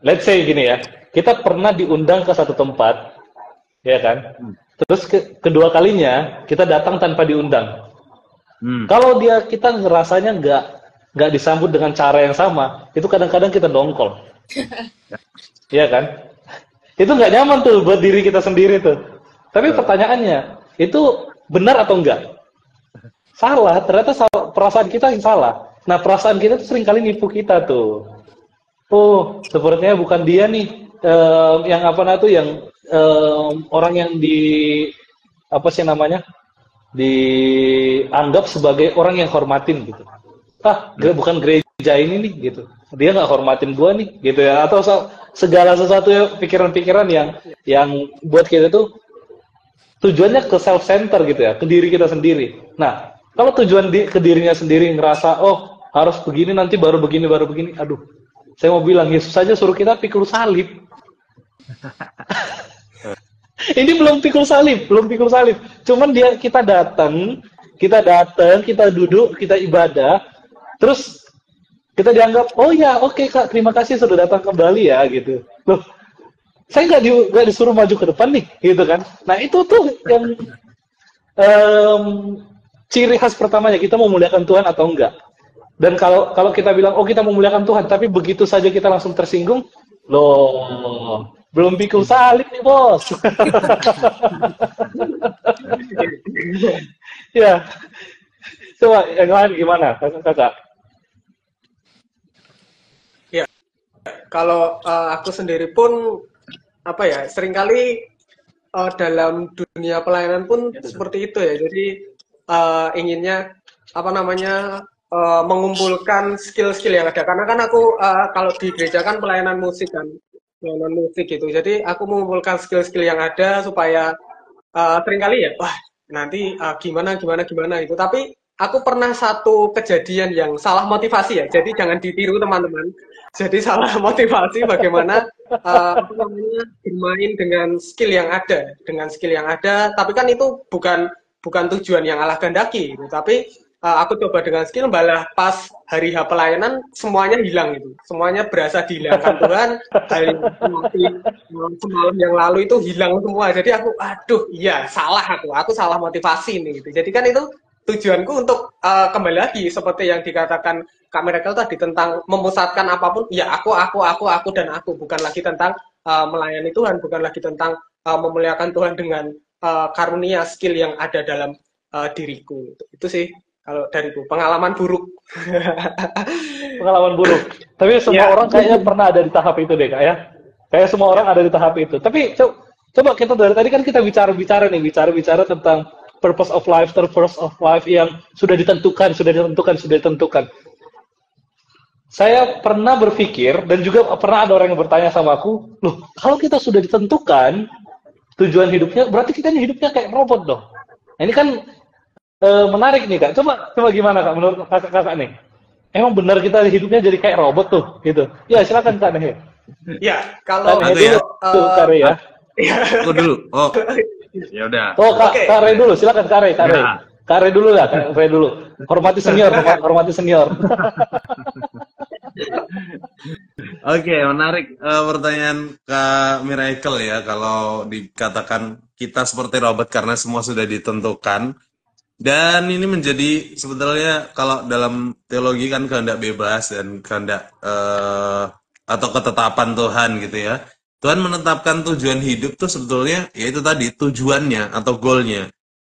let's say gini ya, kita pernah diundang ke satu tempat, ya kan? Terus kedua kalinya kita datang tanpa diundang. Kalau kita ngerasanya nggak disambut dengan cara yang sama, itu kadang-kadang kita dongkol, ya kan? Itu nggak nyaman tuh buat diri kita sendiri tuh. Tapi pertanyaannya, itu benar atau enggak? Salah, ternyata perasaan kita yang salah. Nah, perasaan kita tuh seringkali nipu kita tuh. Oh, sepertinya bukan dia nih, yang apa namanya tuh, yang orang yang apa sih namanya, dianggap sebagai orang yang hormatin gitu. Bukan gereja ini nih gitu. Dia nggak hormatin gua nih gitu ya. Atau segala sesuatu ya, pikiran-pikiran yang buat kita tuh tujuannya ke self center gitu ya, ke diri kita sendiri. Nah, kalau tujuan ke dirinya sendiri ngerasa, oh harus begini nanti baru begini, aduh, saya mau bilang Yesus saja suruh kita pikul salib. Ini belum pikul salib. Cuman kita datang, kita duduk, kita ibadah, terus kita dianggap, oh ya, oke Kak, terima kasih sudah datang kembali ya gitu. Loh, saya nggak disuruh maju ke depan nih, gitu kan? Nah itu tuh yang ciri khas pertamanya, kita mau memuliakan Tuhan atau enggak. Dan kalau kita bilang, oh kita memuliakan Tuhan, tapi begitu saja kita langsung tersinggung, loh, belum pikul salib nih bos. Ya, coba yang lain gimana, kakak? Ya, kalau aku sendiri pun apa ya, seringkali dalam dunia pelayanan pun seperti itu ya. Jadi inginnya apa namanya mengumpulkan skill-skill yang ada. Karena kan aku kalau di gereja kan pelayanan musik gitu. Jadi aku mengumpulkan skill-skill yang ada supaya seringkali ya, wah nanti gimana itu. Tapi aku pernah satu kejadian yang salah motivasi ya. Jadi jangan ditiru teman-teman. Jadi salah motivasi bagaimana apa namanya bermain dengan skill yang ada. Tapi kan itu bukan tujuan yang Allah kehendaki. Gitu. Tapi aku coba dengan skill, malah pas hari H pelayanan semuanya hilang gitu. Semuanya berasa dihilangkan Tuhan. Hari semalam yang lalu itu hilang semua. Jadi aku, aduh, iya salah aku salah motivasi nih gitu. Jadi kan itu tujuanku untuk kembali lagi seperti yang dikatakan Kak Miracle tadi tentang memusatkan apapun, ya aku dan aku, bukan lagi tentang melayani Tuhan, bukan lagi tentang memuliakan Tuhan dengan karunia skill yang ada dalam diriku. Itu sih Kalau dariku pengalaman buruk. Pengalaman buruk. Tapi semua orang kayaknya pernah ada di tahap itu deh, Kak ya. Kayak semua orang ada di tahap itu. Tapi coba kita dari tadi kan kita bicara tentang purpose of life yang sudah ditentukan. Saya pernah berpikir dan juga pernah ada orang yang bertanya sama aku, loh, kalau kita sudah ditentukan tujuan hidupnya, berarti kita hidupnya kayak robot dong. Nah, ini kan menarik nih, Kak. Coba gimana, Kak, menurut kakak nih? Emang benar kita hidupnya jadi kayak robot tuh, gitu. Ya, silakan Kak Nehe. Ya, kalau Kak Nehe dulu, Kak Re ya. Aku dulu. Oh, ya udah. Oh, Kak Re dulu, silakan Kak Re. Kak Re dulu lah, Kak Re dulu. Hormati senior. Oke, menarik pertanyaan Kak Miracle ya. Kalau dikatakan kita seperti robot karena semua sudah ditentukan. Dan ini menjadi sebetulnya kalau dalam teologi kan kehendak bebas dan kehendak atau ketetapan Tuhan gitu ya. Tuhan menetapkan tujuan hidup tuh sebetulnya yaitu tadi tujuannya atau goalnya.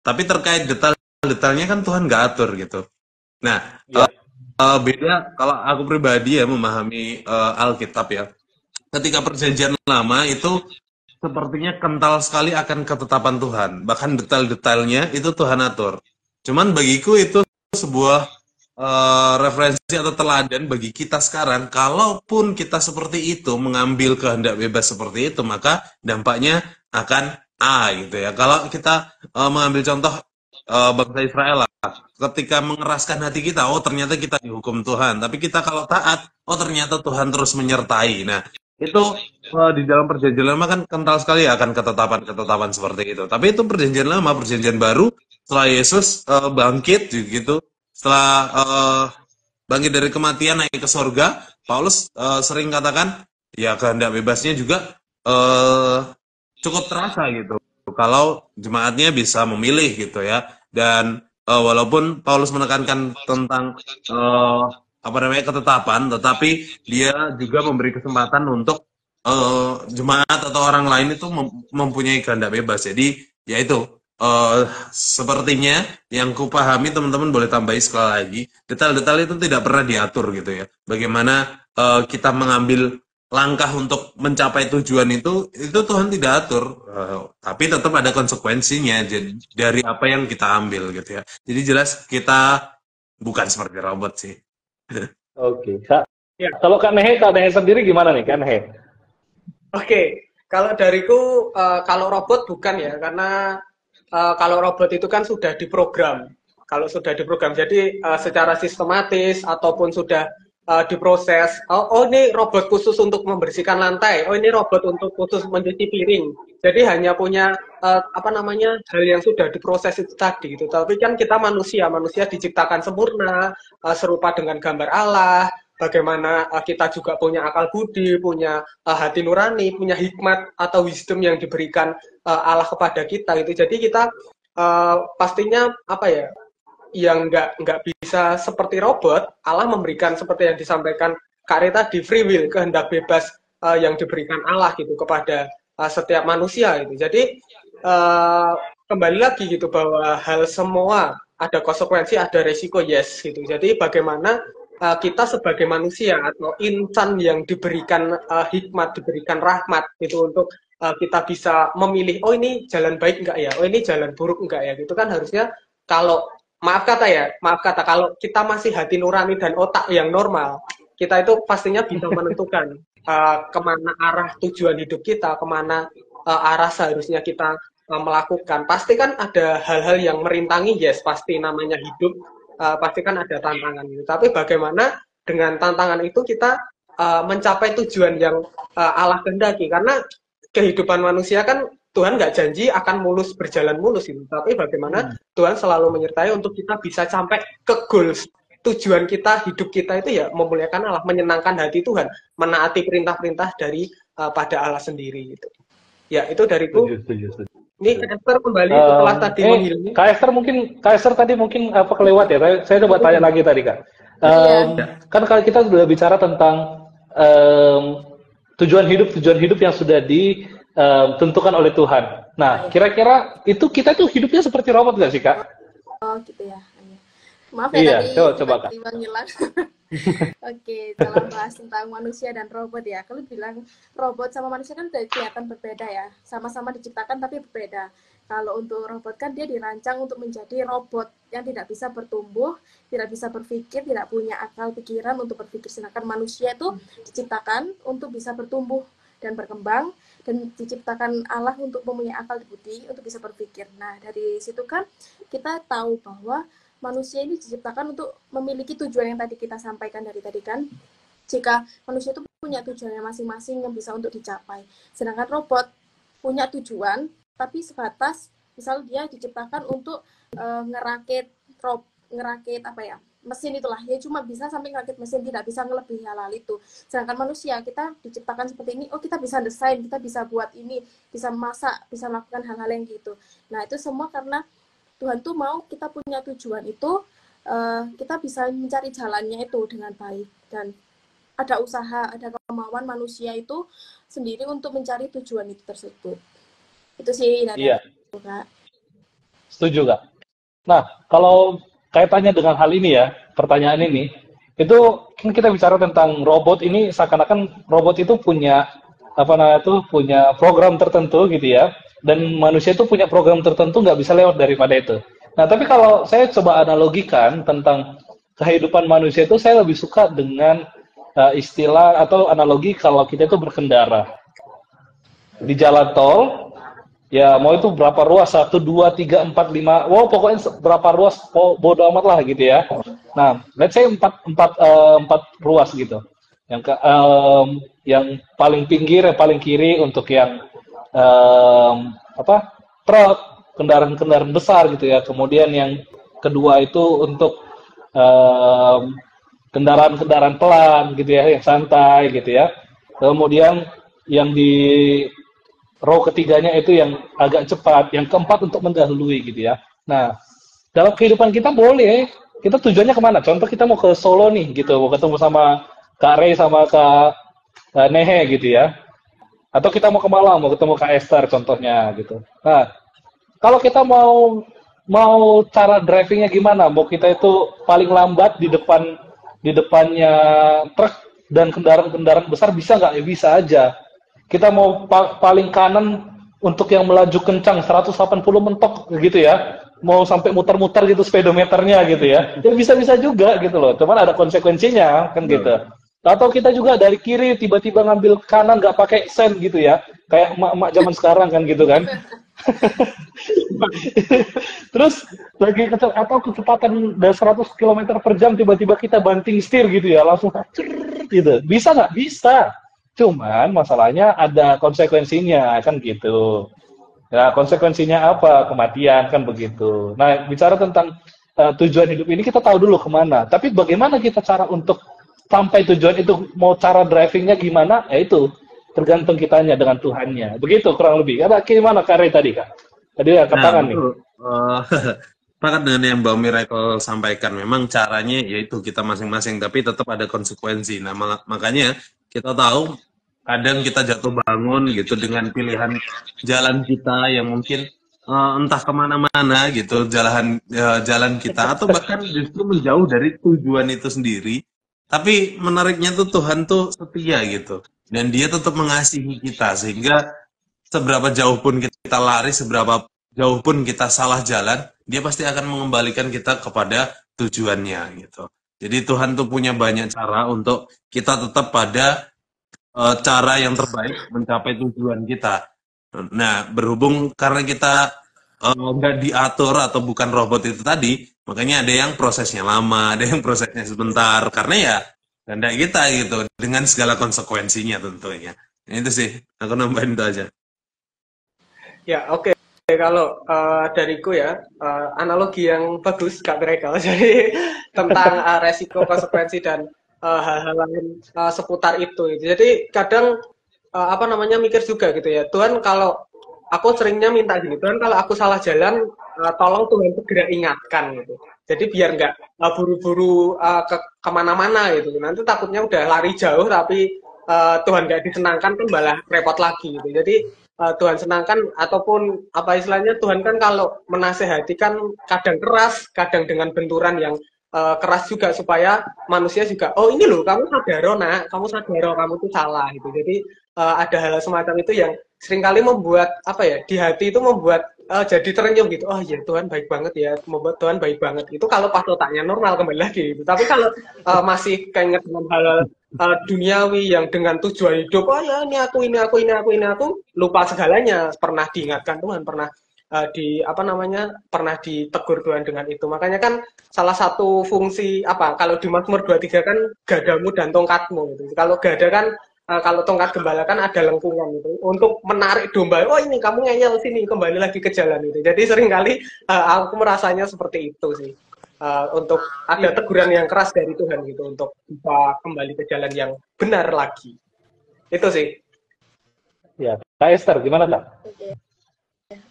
Tapi terkait detail-detailnya kan Tuhan nggak atur gitu. Nah, beda kalau aku pribadi ya memahami Alkitab ya. Ketika perjanjian lama itu sepertinya kental sekali akan ketetapan Tuhan. Bahkan detail-detailnya itu Tuhan atur. Cuman bagiku itu sebuah referensi atau teladan bagi kita sekarang. Kalaupun kita seperti itu, mengambil kehendak bebas seperti itu, maka dampaknya akan A gitu ya. Kalau kita mengambil contoh bangsa Israel lah, ketika mengeraskan hati kita, oh ternyata kita dihukum Tuhan. Tapi kita kalau taat, oh ternyata Tuhan terus menyertai. Nah, itu di dalam perjanjian lama kan kental sekali akan ketetapan-ketetapan seperti itu. Tapi itu perjanjian lama, perjanjian baru setelah Yesus bangkit gitu, setelah bangkit dari kematian naik ke surga, Paulus sering katakan ya kehendak bebasnya juga cukup terasa gitu. Kalau jemaatnya bisa memilih gitu ya. Dan walaupun Paulus menekankan tentang ketetapan, tetapi dia juga memberi kesempatan untuk jemaat atau orang lain itu mempunyai kehendak bebas. Jadi yaitu sepertinya yang kupahami, teman-teman boleh tambahi sekali lagi, detail-detail itu tidak pernah diatur gitu ya. Bagaimana kita mengambil langkah untuk mencapai tujuan itu Tuhan tidak atur, tapi tetap ada konsekuensinya dari apa yang kita ambil gitu ya. Jadi jelas kita bukan seperti robot sih. Oke, Kak. Ya. Kalau Kak Nehe sendiri gimana nih, Kak Nehe? Oke, kalau dariku kalau robot bukan ya, karena kalau robot itu kan sudah diprogram. Kalau sudah diprogram, jadi secara sistematis ataupun sudah diproses. Oh ini robot khusus untuk membersihkan lantai. Oh ini robot untuk khusus mencuci piring. Jadi hanya punya hal yang sudah diproses itu tadi gitu. Tapi kan kita manusia diciptakan sempurna, serupa dengan gambar Allah. Bagaimana kita juga punya akal budi, punya hati nurani, punya hikmat atau wisdom yang diberikan Allah kepada kita gitu. Jadi kita pastinya yang nggak bisa seperti robot. Allah memberikan seperti yang disampaikan Kak Re tadi, free will, kehendak bebas yang diberikan Allah gitu kepada setiap manusia gitu. Jadi kembali lagi gitu bahwa hal semua ada konsekuensi, ada resiko, yes gitu. Jadi bagaimana kita sebagai manusia atau insan yang diberikan hikmat, diberikan rahmat gitu untuk kita bisa memilih, oh ini jalan baik enggak ya, oh ini jalan buruk enggak ya, gitu kan harusnya. Kalau maaf kata kalau kita masih hati nurani dan otak yang normal, kita itu pastinya bisa menentukan kemana arah tujuan hidup kita, kemana arah seharusnya kita melakukan. Pasti kan ada hal-hal yang merintangi, yes, pasti namanya hidup, pasti kan ada tantangan gitu. Tapi bagaimana dengan tantangan itu kita mencapai tujuan yang Allah kehendaki, karena kehidupan manusia kan Tuhan nggak janji akan berjalan mulus gitu. Tapi bagaimana Tuhan selalu menyertai untuk kita bisa sampai ke goals. Tujuan kita, hidup kita itu ya memuliakan Allah, menyenangkan hati Tuhan, menaati perintah-perintah dari pada Allah sendiri gitu. Ya, itu dariku. Setuju. Ini Kak Esther kembali setelah tadi menghilang. Kak Esther tadi mungkin kelewat ya. Saya coba tanya lagi tadi, Kak. Kan kalau kita sudah bicara tentang tujuan hidup yang sudah ditentukan oleh Tuhan. Nah, kira-kira itu kita tuh hidupnya seperti robot nggak sih, Kak? Oh gitu ya. Maaf ya Iya, tadi coba Kak. tiba-tiba ngilang. Oke, dalam bahas tentang manusia dan robot ya. Kalau bilang robot sama manusia kan udah kelihatan berbeda ya. Sama-sama diciptakan tapi berbeda. Kalau untuk robot kan dia dirancang untuk menjadi robot yang tidak bisa bertumbuh, tidak bisa berpikir, tidak punya akal pikiran untuk berpikir. Sedangkan manusia itu diciptakan untuk bisa bertumbuh dan berkembang, dan diciptakan Allah untuk mempunyai akal budi untuk bisa berpikir. Nah, dari situ kan kita tahu bahwa manusia ini diciptakan untuk memiliki tujuan yang tadi kita sampaikan dari tadi kan. Jika manusia itu punya tujuannya masing-masing yang bisa untuk dicapai. Sedangkan robot punya tujuan, tapi sebatas misal dia diciptakan untuk ngerakit ngerakit apa ya? Mesin itulah. Dia cuma bisa sampai ngerakit mesin, tidak bisa ngelebihi hal-hal itu. Sedangkan manusia kita diciptakan seperti ini, oh kita bisa desain, kita bisa buat ini, bisa masak, bisa melakukan hal-hal yang gitu. Nah, itu semua karena Tuhan tuh mau kita punya tujuan itu, kita bisa mencari jalannya itu dengan baik, dan ada usaha, ada kemauan manusia itu sendiri untuk mencari tujuan itu tersebut. Itu sih dari Iya, aku, Kak. setuju Kak. Nah, kalau kaitannya dengan hal ini ya, pertanyaan ini, itu kan kita bicara tentang robot ini, seakan-akan robot itu punya apa namanya itu punya program tertentu gitu ya, dan manusia itu punya program tertentu nggak bisa lewat daripada itu. Nah, tapi kalau saya coba analogikan tentang kehidupan manusia itu, saya lebih suka dengan istilah atau analogi kalau kita itu berkendara di jalan tol. Ya, mau itu berapa ruas? Satu, dua, tiga, empat, lima. Wow, pokoknya berapa ruas, bodo amat lah gitu ya. Nah, let's say empat ruas gitu. Yang paling pinggir, yang paling kiri untuk yang apa? Truk, kendaraan-kendaraan besar gitu ya. Kemudian yang kedua itu untuk kendaraan-kendaraan pelan gitu ya, yang santai gitu ya. Kemudian yang di row ketiganya itu yang agak cepat, yang keempat untuk mendahului gitu ya. Nah, dalam kehidupan kita boleh, kita tujuannya kemana? Contoh kita mau ke Solo nih gitu, mau ketemu sama Kak Rey sama Kak Nehe gitu ya. Atau kita mau ke Malang, mau ketemu Kak Esther contohnya gitu. Nah, kalau kita mau cara drivingnya gimana? Mau kita itu paling lambat di depannya truk dan kendaraan-kendaraan besar bisa nggak? Ya bisa aja. Kita mau paling kanan untuk yang melaju kencang 180 mentok gitu ya. Mau sampai muter-muter gitu speedometernya gitu ya. Ya bisa-bisa juga gitu loh. Cuman ada konsekuensinya kan gitu. Atau kita juga dari kiri tiba-tiba ngambil kanan nggak pakai sen gitu ya. Kayak emak-emak zaman sekarang kan gitu kan. Terus lagi atau kecepatan dari 100 km per jam tiba-tiba kita banting setir gitu ya. Langsung gitu. Bisa nggak? Bisa. Cuman masalahnya ada konsekuensinya kan gitu. Ya, konsekuensinya apa? Kematian kan begitu. Nah, bicara tentang tujuan hidup ini kita tahu dulu kemana. Tapi bagaimana kita cara untuk sampai tujuan itu? Mau cara drivingnya gimana? Ya itu tergantung kitanya dengan Tuhannya. Begitu kurang lebih. Gimana Kare tadi Kak? Tadi ya katakan nih. Sepakat dengan yang Mbak Miracle sampaikan. Memang caranya yaitu kita masing-masing, tapi tetap ada konsekuensi. Nah, makanya kita tahu kadang kita jatuh bangun gitu dengan pilihan jalan kita yang mungkin entah kemana-mana gitu jalan kita, atau bahkan justru menjauh dari tujuan itu sendiri. Tapi menariknya tuh Tuhan tuh setia gitu, dan Dia tetap mengasihi kita, sehingga seberapa jauh pun kita lari, seberapa jauh pun kita salah jalan, Dia pasti akan mengembalikan kita kepada tujuannya gitu. Jadi Tuhan tuh punya banyak cara untuk kita tetap pada cara yang terbaik mencapai tujuan kita. Nah, berhubung karena kita nggak diatur atau bukan robot itu tadi, makanya ada yang prosesnya lama, ada yang prosesnya sebentar, karena ya kehendak kita gitu, dengan segala konsekuensinya tentunya. Itu sih, aku nambahin itu aja. Ya, oke. Kalau dariku ya, analogi yang bagus Kak Miracle. Jadi tentang resiko, konsekuensi, dan hal-hal lain seputar itu. Jadi kadang apa namanya mikir juga gitu ya. Tuhan, kalau aku seringnya minta gini, Tuhan kalau aku salah jalan, tolong Tuhan segera ingatkan gitu. Jadi biar nggak buru-buru kemana-mana gitu. Nanti takutnya udah lari jauh tapi Tuhan nggak disenangkan kan malah repot lagi gitu. Jadi Tuhan senangkan, ataupun apa istilahnya, Tuhan kan kalau menasehati kan kadang keras, kadang dengan benturan yang keras juga supaya manusia juga, oh ini loh kamu sadaro nak, kamu sadaro kamu tuh salah gitu. Jadi ada hal semacam itu yang seringkali membuat apa ya, di hati itu membuat jadi terenyuh gitu. Oh ya Tuhan baik banget ya, membuat Tuhan baik banget. Itu kalau pas otaknya normal kembali lagi gitu. Tapi kalau masih keinget dengan hal duniawi yang dengan tujuan hidup, oh ya ini aku, ini aku, ini aku, ini aku, lupa segalanya, pernah diingatkan Tuhan, pernah di apa namanya, pernah ditegur Tuhan dengan itu. Makanya kan salah satu fungsi apa, kalau di Mazmur 23 kan gadamu dan tongkatmu gitu. Kalau gada kan kalau tongkat gembala kan ada lengkungan gitu untuk menarik domba. Oh ini kamu ngeyel sini, kembali lagi ke jalan itu. Jadi seringkali aku merasanya seperti itu sih. Untuk ada teguran yang keras dari Tuhan gitu untuk bisa kembali ke jalan yang benar lagi. Itu sih. Ya, Kak Esther, gimana Kak? Oke.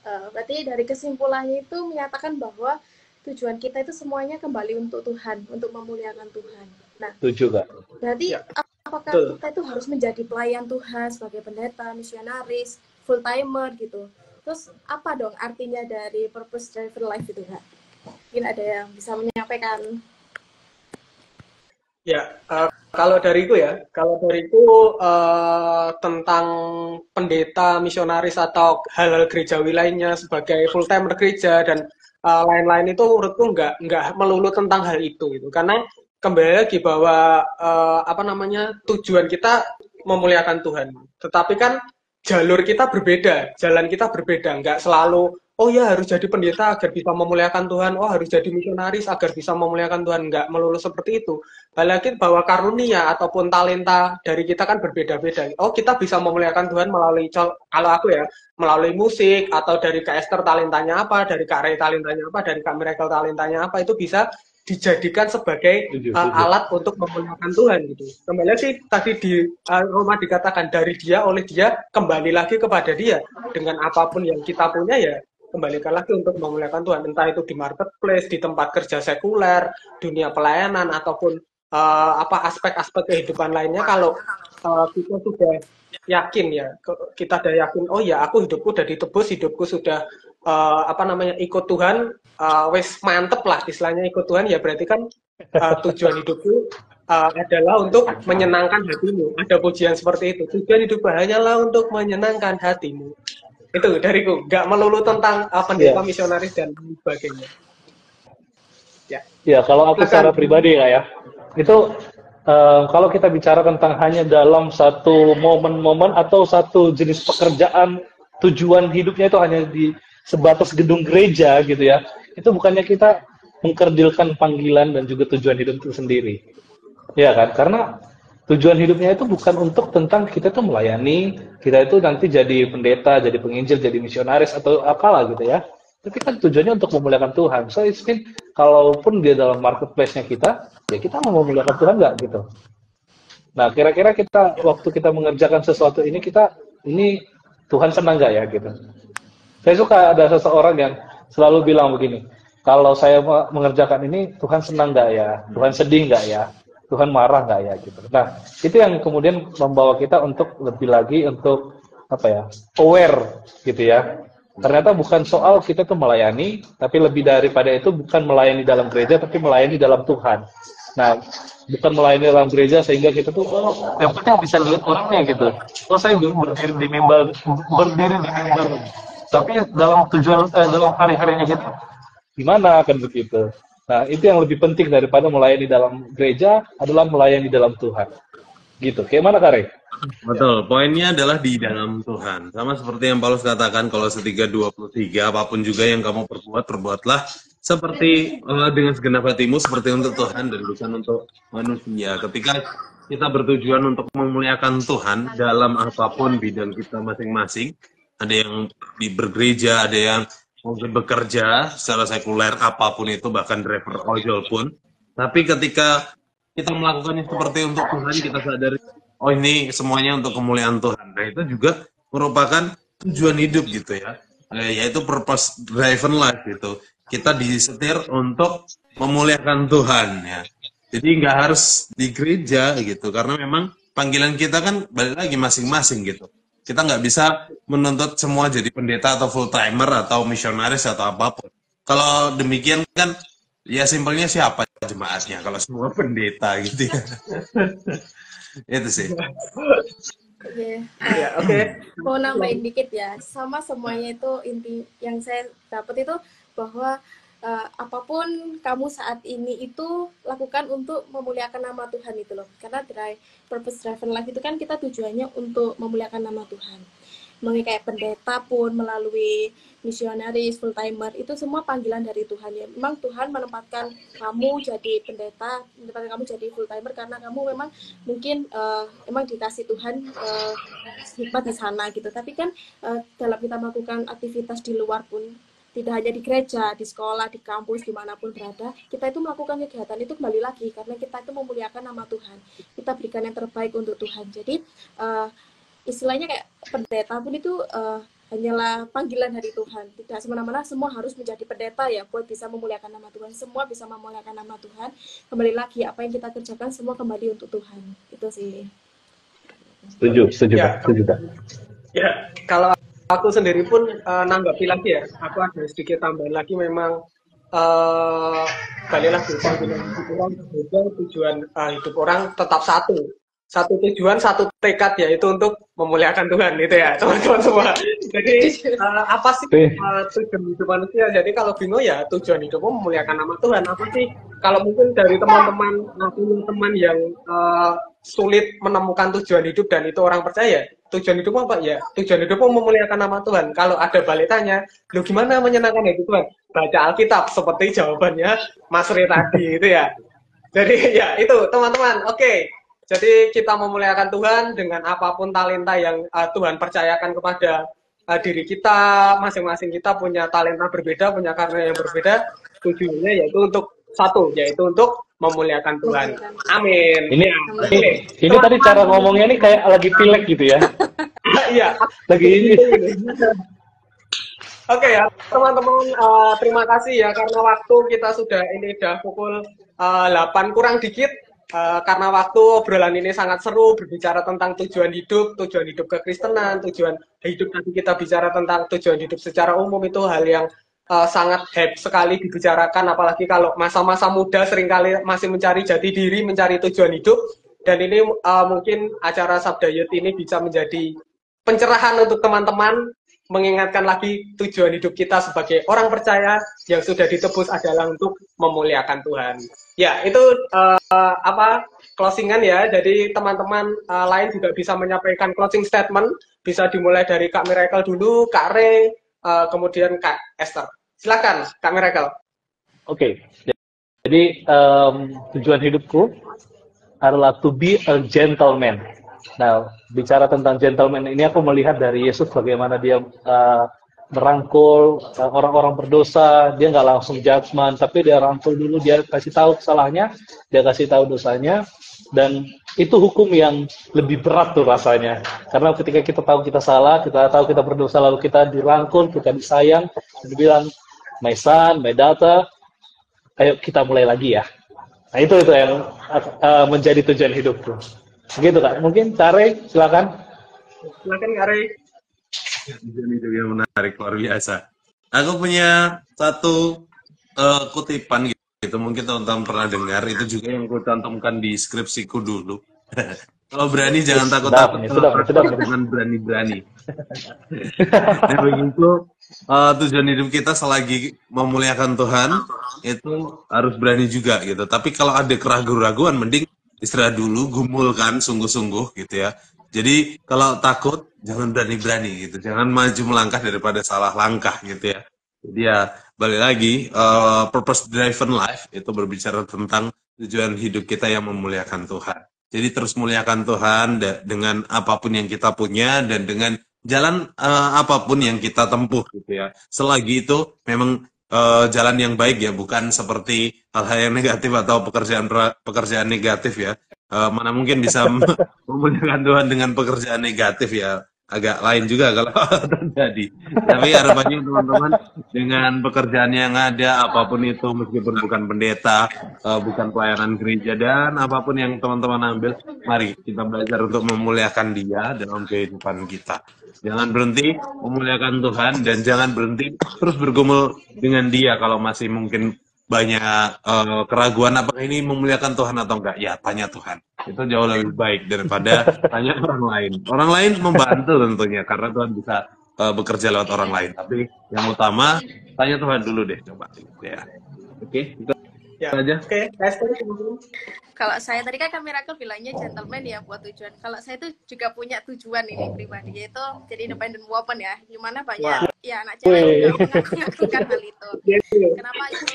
Berarti dari kesimpulannya itu menyatakan bahwa tujuan kita itu semuanya kembali untuk Tuhan, untuk memuliakan Tuhan. Nah, Setuju Kak? berarti Ya, apakah betul. kita itu harus menjadi pelayan Tuhan sebagai pendeta, misionaris, full timer gitu? Terus apa dong artinya dari purpose driven life itu, Kak? Mungkin ada yang bisa menyampaikan. Ya, kalau dariku tentang pendeta, misionaris atau hal-hal gerejawi lainnya sebagai full timer gereja dan lain-lain itu menurutku nggak melulu tentang hal itu gitu. Karena kembali lagi bahwa apa namanya, tujuan kita memuliakan Tuhan. Tetapi kan jalur kita berbeda, jalan kita berbeda, nggak selalu oh ya harus jadi pendeta agar bisa memuliakan Tuhan, oh harus jadi misionaris agar bisa memuliakan Tuhan, nggak melulu seperti itu. Balikin bahwa karunia ataupun talenta dari kita kan berbeda-beda. Oh kita bisa memuliakan Tuhan melalui, kalau aku ya, melalui musik, atau dari Kak Esther talentanya apa, dari Kak Ray talentanya apa, dari Kak Miracle talentanya apa, itu bisa dijadikan sebagai alat untuk memuliakan Tuhan gitu. Kembali sih tadi di Roma dikatakan dari dia, oleh dia, kembali lagi kepada dia. Dengan apapun yang kita punya ya kembalikan lagi untuk memuliakan Tuhan. Entah itu di marketplace, di tempat kerja sekuler, dunia pelayanan, ataupun apa aspek-aspek kehidupan lainnya. Kalau kita sudah yakin ya, kita sudah yakin, oh ya aku hidupku sudah ditebus, hidupku sudah apa namanya, ikut Tuhan, wes mantep lah istilahnya ikut Tuhan, ya berarti kan tujuan hidupku adalah untuk menyenangkan hatimu. Ada pujian seperti itu, tujuan hidupku hanyalah untuk menyenangkan hatimu. Itu dariku, nggak melulu tentang pendeta, misionaris dan sebagainya. Ya, kalau aku secara pribadi ya, itu kalau kita bicara tentang hanya dalam satu momen-momen atau satu jenis pekerjaan, tujuan hidupnya itu hanya di sebatas gedung gereja gitu ya, itu bukannya kita mengkerdilkan panggilan dan juga tujuan hidup itu sendiri, ya kan? Karena tujuan hidupnya itu bukan untuk tentang kita tuh melayani, kita itu nanti jadi pendeta, jadi penginjil, jadi misionaris atau apalah gitu ya. Tapi kan tujuannya untuk memuliakan Tuhan. So it's mean, kalaupun dia dalam marketplace-nya kita, ya kita mau memuliakan Tuhan nggak gitu. Nah, kira-kira kita waktu kita mengerjakan sesuatu ini, ini Tuhan senang nggak ya gitu. Saya suka ada seseorang yang selalu bilang begini, kalau saya mengerjakan ini, Tuhan senang nggak ya? Tuhan sedih nggak ya? Tuhan marah nggak ya gitu. Nah, itu yang kemudian membawa kita untuk lebih lagi untuk apa ya, aware gitu ya. Ternyata bukan soal kita tuh melayani, tapi lebih daripada itu bukan melayani dalam gereja, tapi melayani dalam Tuhan. Nah, bukan melayani dalam gereja sehingga kita tuh yang penting bisa lihat orangnya gitu. Oh saya berdiri di mimbar, tapi dalam tujuan dalam hari-harinya kita gimana kan begitu. Nah, itu yang lebih penting daripada melayani dalam gereja adalah melayani dalam Tuhan. Gitu. Kayak mana, Kare? Betul. Poinnya adalah di dalam Tuhan. Sama seperti yang Paulus katakan, Kolose 3:23, apapun juga yang kamu perbuat, perbuatlah seperti dengan segenap hatimu, seperti untuk Tuhan dan bukan untuk manusia. Ketika kita bertujuan untuk memuliakan Tuhan dalam apapun bidang kita masing-masing, ada yang di bergereja, ada yang mungkin bekerja secara sekuler, apapun itu, bahkan driver ojol pun. Tapi ketika kita melakukannya seperti untuk Tuhan, kita sadari, oh ini semuanya untuk kemuliaan Tuhan. Nah itu juga merupakan tujuan hidup gitu ya, yaitu purpose driven life gitu. Kita disetir untuk memuliakan Tuhan ya. Jadi nggak harus di gereja gitu, karena memang panggilan kita kan balik lagi masing-masing gitu. Kita nggak bisa menuntut semua jadi pendeta atau full timer atau misionaris atau apapun. Kalau demikian kan, ya simpelnya siapa jemaatnya, kalau semua pendeta gitu ya. Itu sih. Oke. Ya, oke. Mau nambahin dikit ya, sama semuanya itu inti yang saya dapat itu bahwa apapun kamu saat ini itu lakukan untuk memuliakan nama Tuhan itu loh. Karena purpose driven life itu kan kita tujuannya untuk memuliakan nama Tuhan. Kayak pendeta pun melalui misionaris, full timer itu semua panggilan dari Tuhan ya. Memang Tuhan menempatkan kamu jadi pendeta, menempatkan kamu jadi full timer karena kamu memang mungkin emang dikasih Tuhan hikmat di sana gitu. Tapi kan dalam kita melakukan aktivitas di luar pun tidak hanya di gereja, di sekolah, di kampus, dimanapun berada, kita itu melakukan kegiatan itu kembali lagi karena kita itu memuliakan nama Tuhan. Kita berikan yang terbaik untuk Tuhan. Jadi istilahnya kayak pendeta pun itu hanyalah panggilan dari Tuhan. Tidak semena-mena semua harus menjadi pendeta ya buat bisa memuliakan nama Tuhan. Semua bisa memuliakan nama Tuhan. Kembali lagi apa yang kita kerjakan semua kembali untuk Tuhan. Itu sih. Setuju, Ya, setuju. ya, kalau aku sendiri pun nanggapi lagi ya, aku ada sedikit tambahan lagi memang balik lagi panggilan hidup orang berbeda, tujuan hidup orang tetap satu tujuan, satu tekad yaitu untuk memuliakan Tuhan gitu ya teman-teman semua. Jadi apa sih tujuan hidup manusia? Jadi kalau bingung ya tujuan hidupmu memuliakan nama Tuhan. Apa sih? Kalau mungkin dari teman-teman yang sulit menemukan tujuan hidup dan itu orang percaya, tujuan hidupmu apa ya? Tujuan hidupmu memuliakan nama Tuhan. Kalau ada balik tanya, lu gimana menyenangkan hati Tuhan? Baca Alkitab seperti jawabannya Mas Re tadi itu ya. Jadi ya itu teman-teman. Oke. Jadi kita memuliakan Tuhan dengan apapun talenta yang Tuhan percayakan kepada diri kita, masing-masing kita punya talenta berbeda, punya karya yang berbeda. Tujuannya yaitu untuk satu, yaitu untuk memuliakan Tuhan. Amin. Ini tadi cara ngomongnya nih kayak lagi pilek gitu ya. Iya. Lagi ini. Oke ya, teman-teman, terima kasih ya karena waktu kita sudah pukul 8 kurang dikit. Karena waktu obrolan ini sangat seru, berbicara tentang tujuan hidup kekristenan, tujuan hidup tadi kita bicara tentang tujuan hidup secara umum itu hal yang sangat hype sekali dibicarakan, apalagi kalau masa-masa muda seringkali masih mencari jati diri, mencari tujuan hidup, dan ini mungkin acara Sabda Youth ini bisa menjadi pencerahan untuk teman-teman, mengingatkan lagi tujuan hidup kita sebagai orang percaya yang sudah ditebus adalah untuk memuliakan Tuhan. Ya, itu closingan ya. Jadi teman-teman lain juga bisa menyampaikan closing statement. Bisa dimulai dari Kak Miracle dulu, Kak Ray, kemudian Kak Esther. Silakan, Kak Miracle. Oke. Jadi tujuan hidupku adalah to be a gentleman. Nah, bicara tentang gentleman ini aku melihat dari Yesus bagaimana dia merangkul orang-orang berdosa. Dia nggak langsung judgment, tapi dia rangkul dulu, dia kasih tahu kesalahannya, dia kasih tahu dosanya, dan itu hukum yang lebih berat tuh rasanya. Karena ketika kita tahu kita salah, kita tahu kita berdosa, lalu kita dirangkul, kita disayang, kita bilang, my son, my daughter, ayo kita mulai lagi ya. Nah itu yang menjadi tujuan hidupku. Begitu Kak, mungkin Ray, silakan. Silakan Kak Ray. Tujuan hidup yang menarik, luar biasa. Aku punya satu kutipan gitu, mungkin teman-teman pernah dengar, itu juga yang aku cantumkan di skripsiku dulu. Kalau berani jangan takut-takut, jangan berani-berani. Nah begitu, tujuan hidup kita selagi memuliakan Tuhan, itu harus berani juga gitu. Tapi kalau ada keraguan-raguan, mending istirahat dulu, gumulkan sungguh-sungguh gitu ya. Jadi kalau takut jangan berani-berani gitu, jangan maju melangkah daripada salah langkah gitu ya. Jadi ya balik lagi, purpose driven life itu berbicara tentang tujuan hidup kita yang memuliakan Tuhan. Jadi terus muliakan Tuhan dengan apapun yang kita punya dan dengan jalan apapun yang kita tempuh gitu ya. Selagi itu memang jalan yang baik ya, bukan seperti hal-hal yang negatif atau pekerjaan negatif ya. Mana mungkin bisa memuliakan Tuhan dengan pekerjaan negatif ya, agak lain juga kalau terjadi. Tapi harapannya teman-teman dengan pekerjaan yang ada, apapun itu, meskipun bukan pendeta, bukan pelayanan gereja, dan apapun yang teman-teman ambil, mari kita belajar untuk memuliakan Dia dalam kehidupan kita. Jangan berhenti memuliakan Tuhan dan jangan berhenti terus bergumul dengan Dia kalau masih mungkin banyak keraguan apakah ini memuliakan Tuhan atau enggak, ya tanya Tuhan. Itu jauh lebih baik daripada tanya orang lain. Orang lain membantu tentunya karena Tuhan bisa bekerja lewat orang lain. Tapi yang utama tanya Tuhan dulu deh coba. Ya, oke, itu Ya, aja. oke. Esther, Kalau saya tadi kan Miracle bilangnya gentleman ya buat tujuan. Kalau saya tuh juga punya tujuan ini pribadi, yaitu jadi independent woman ya. Gimana banyak ya anak cewek yang mengaku-ngakukan hal itu. Kenapa itu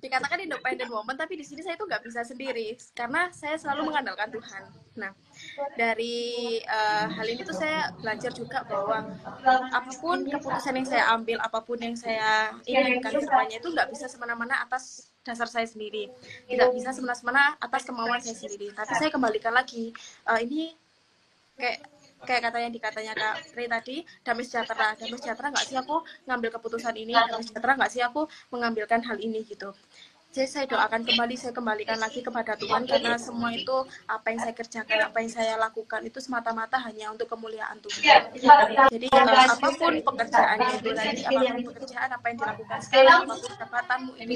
dikatakan independent woman, tapi di sini saya tuh nggak bisa sendiri karena saya selalu mengandalkan Tuhan. Nah, dari hal ini tuh saya belajar juga bahwa apapun keputusan yang saya ambil, apapun yang saya inginkan kedepannya itu nggak bisa semena-mena atas dasar saya sendiri, tidak bisa semena-mena atas kemauan saya sendiri. Tapi saya kembalikan lagi, ini kayak dikatanya Kak Ray tadi, damai sejahtera nggak sih aku ngambil keputusan ini, damai sejahtera nggak sih aku mengambilkan hal ini gitu. Jadi saya doakan kembali, saya kembalikan lagi kepada Tuhan karena semua itu apa yang saya kerjakan, apa yang saya lakukan itu semata-mata hanya untuk kemuliaan Tuhan. Jadi apapun pekerjaannya itu nanti, apapun pekerjaan apa yang dilakukan sekarang, apapun jabatanmu ini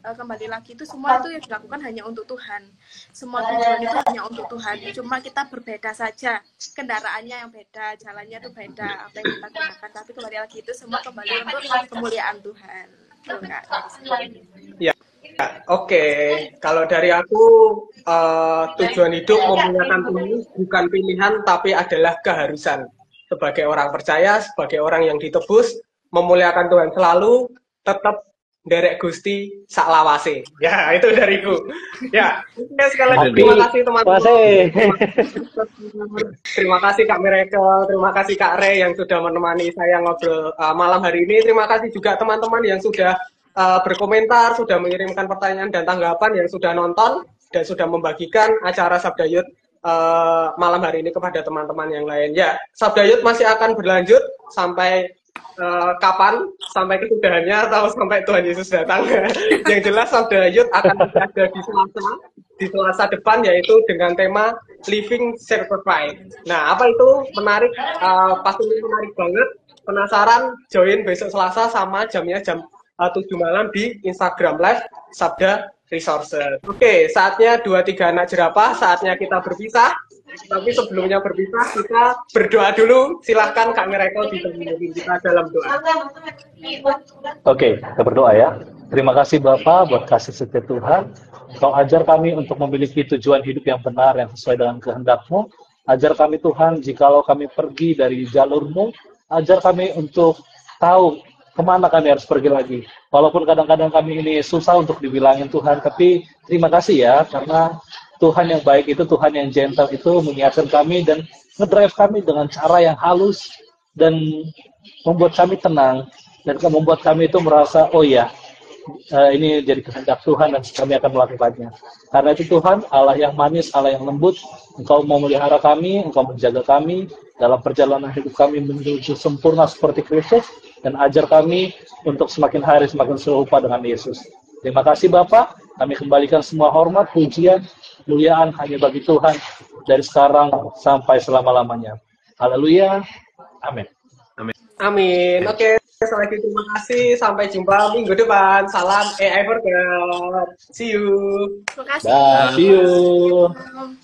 kembali lagi itu semua itu yang dilakukan hanya untuk Tuhan. Semua tujuan itu hanya untuk Tuhan. Cuma kita berbeda saja, kendaraannya yang beda, jalannya itu beda, apa yang kita gunakan. Tapi kembali lagi itu semua kembali untuk kemuliaan Tuhan. Ya, oke. Kalau dari aku, tujuan hidup memuliakan Tuhan bukan pilihan, tapi adalah keharusan. Sebagai orang percaya, sebagai orang yang ditebus, memuliakan Tuhan selalu, tetap derek Gusti saklawase. Ya, itu dariku. Ya, sekali lagi terima kasih teman-teman. Terima kasih Kak Miracle, terima kasih Kak Ray yang sudah menemani saya ngobrol malam hari ini. Terima kasih juga teman-teman yang sudah berkomentar, sudah mengirimkan pertanyaan dan tanggapan, yang sudah nonton dan sudah membagikan acara Sabda Youth malam hari ini kepada teman-teman yang lain. Ya, Sabda Youth masih akan berlanjut sampai kapan? Sampai kesudahannya atau sampai Tuhan Yesus datang? Yang jelas Sabda Youth akan ada di Selasa depan, yaitu dengan tema Living Sacrifice. Nah, apa itu menarik? Pastinya menarik banget. Penasaran? Join besok Selasa sama jamnya jam 7 malam di Instagram Live Sabda Resources. Oke, saatnya 2-3 anak jerapah, saatnya kita berpisah. Tapi sebelumnya berpisah, kita berdoa dulu. Silahkan Kak Miracle dipimpin kita dalam doa. Oke, kita berdoa ya. Terima kasih Bapak buat kasih setia Tuhan. Kau ajar kami untuk memiliki tujuan hidup yang benar, yang sesuai dengan kehendak-Mu. Ajar kami Tuhan, jikalau kami pergi dari jalur-Mu, ajar kami untuk tahu kemana kami harus pergi lagi. Walaupun kadang-kadang kami ini susah untuk dibilangin Tuhan, tapi terima kasih ya, karena Tuhan yang baik itu, Tuhan yang gentle itu mengingatkan kami dan ngedrive kami dengan cara yang halus dan membuat kami tenang dan membuat kami itu merasa, oh ya, ini jadi kehendak Tuhan dan kami akan melakukannya. Karena itu Tuhan, Allah yang manis, Allah yang lembut, Engkau mau melihara kami, Engkau menjaga kami dalam perjalanan hidup kami menuju sempurna seperti Kristus, dan ajar kami untuk semakin hari semakin serupa dengan Yesus. Terima kasih Bapak, kami kembalikan semua hormat, pujian, kemuliaan hanya bagi Tuhan dari sekarang sampai selama-lamanya. Haleluya. Amin. Amin. Oke, sekali lagi terima kasih. Sampai jumpa minggu depan. Salam AI for God. See you. Terima kasih. Bye. See you.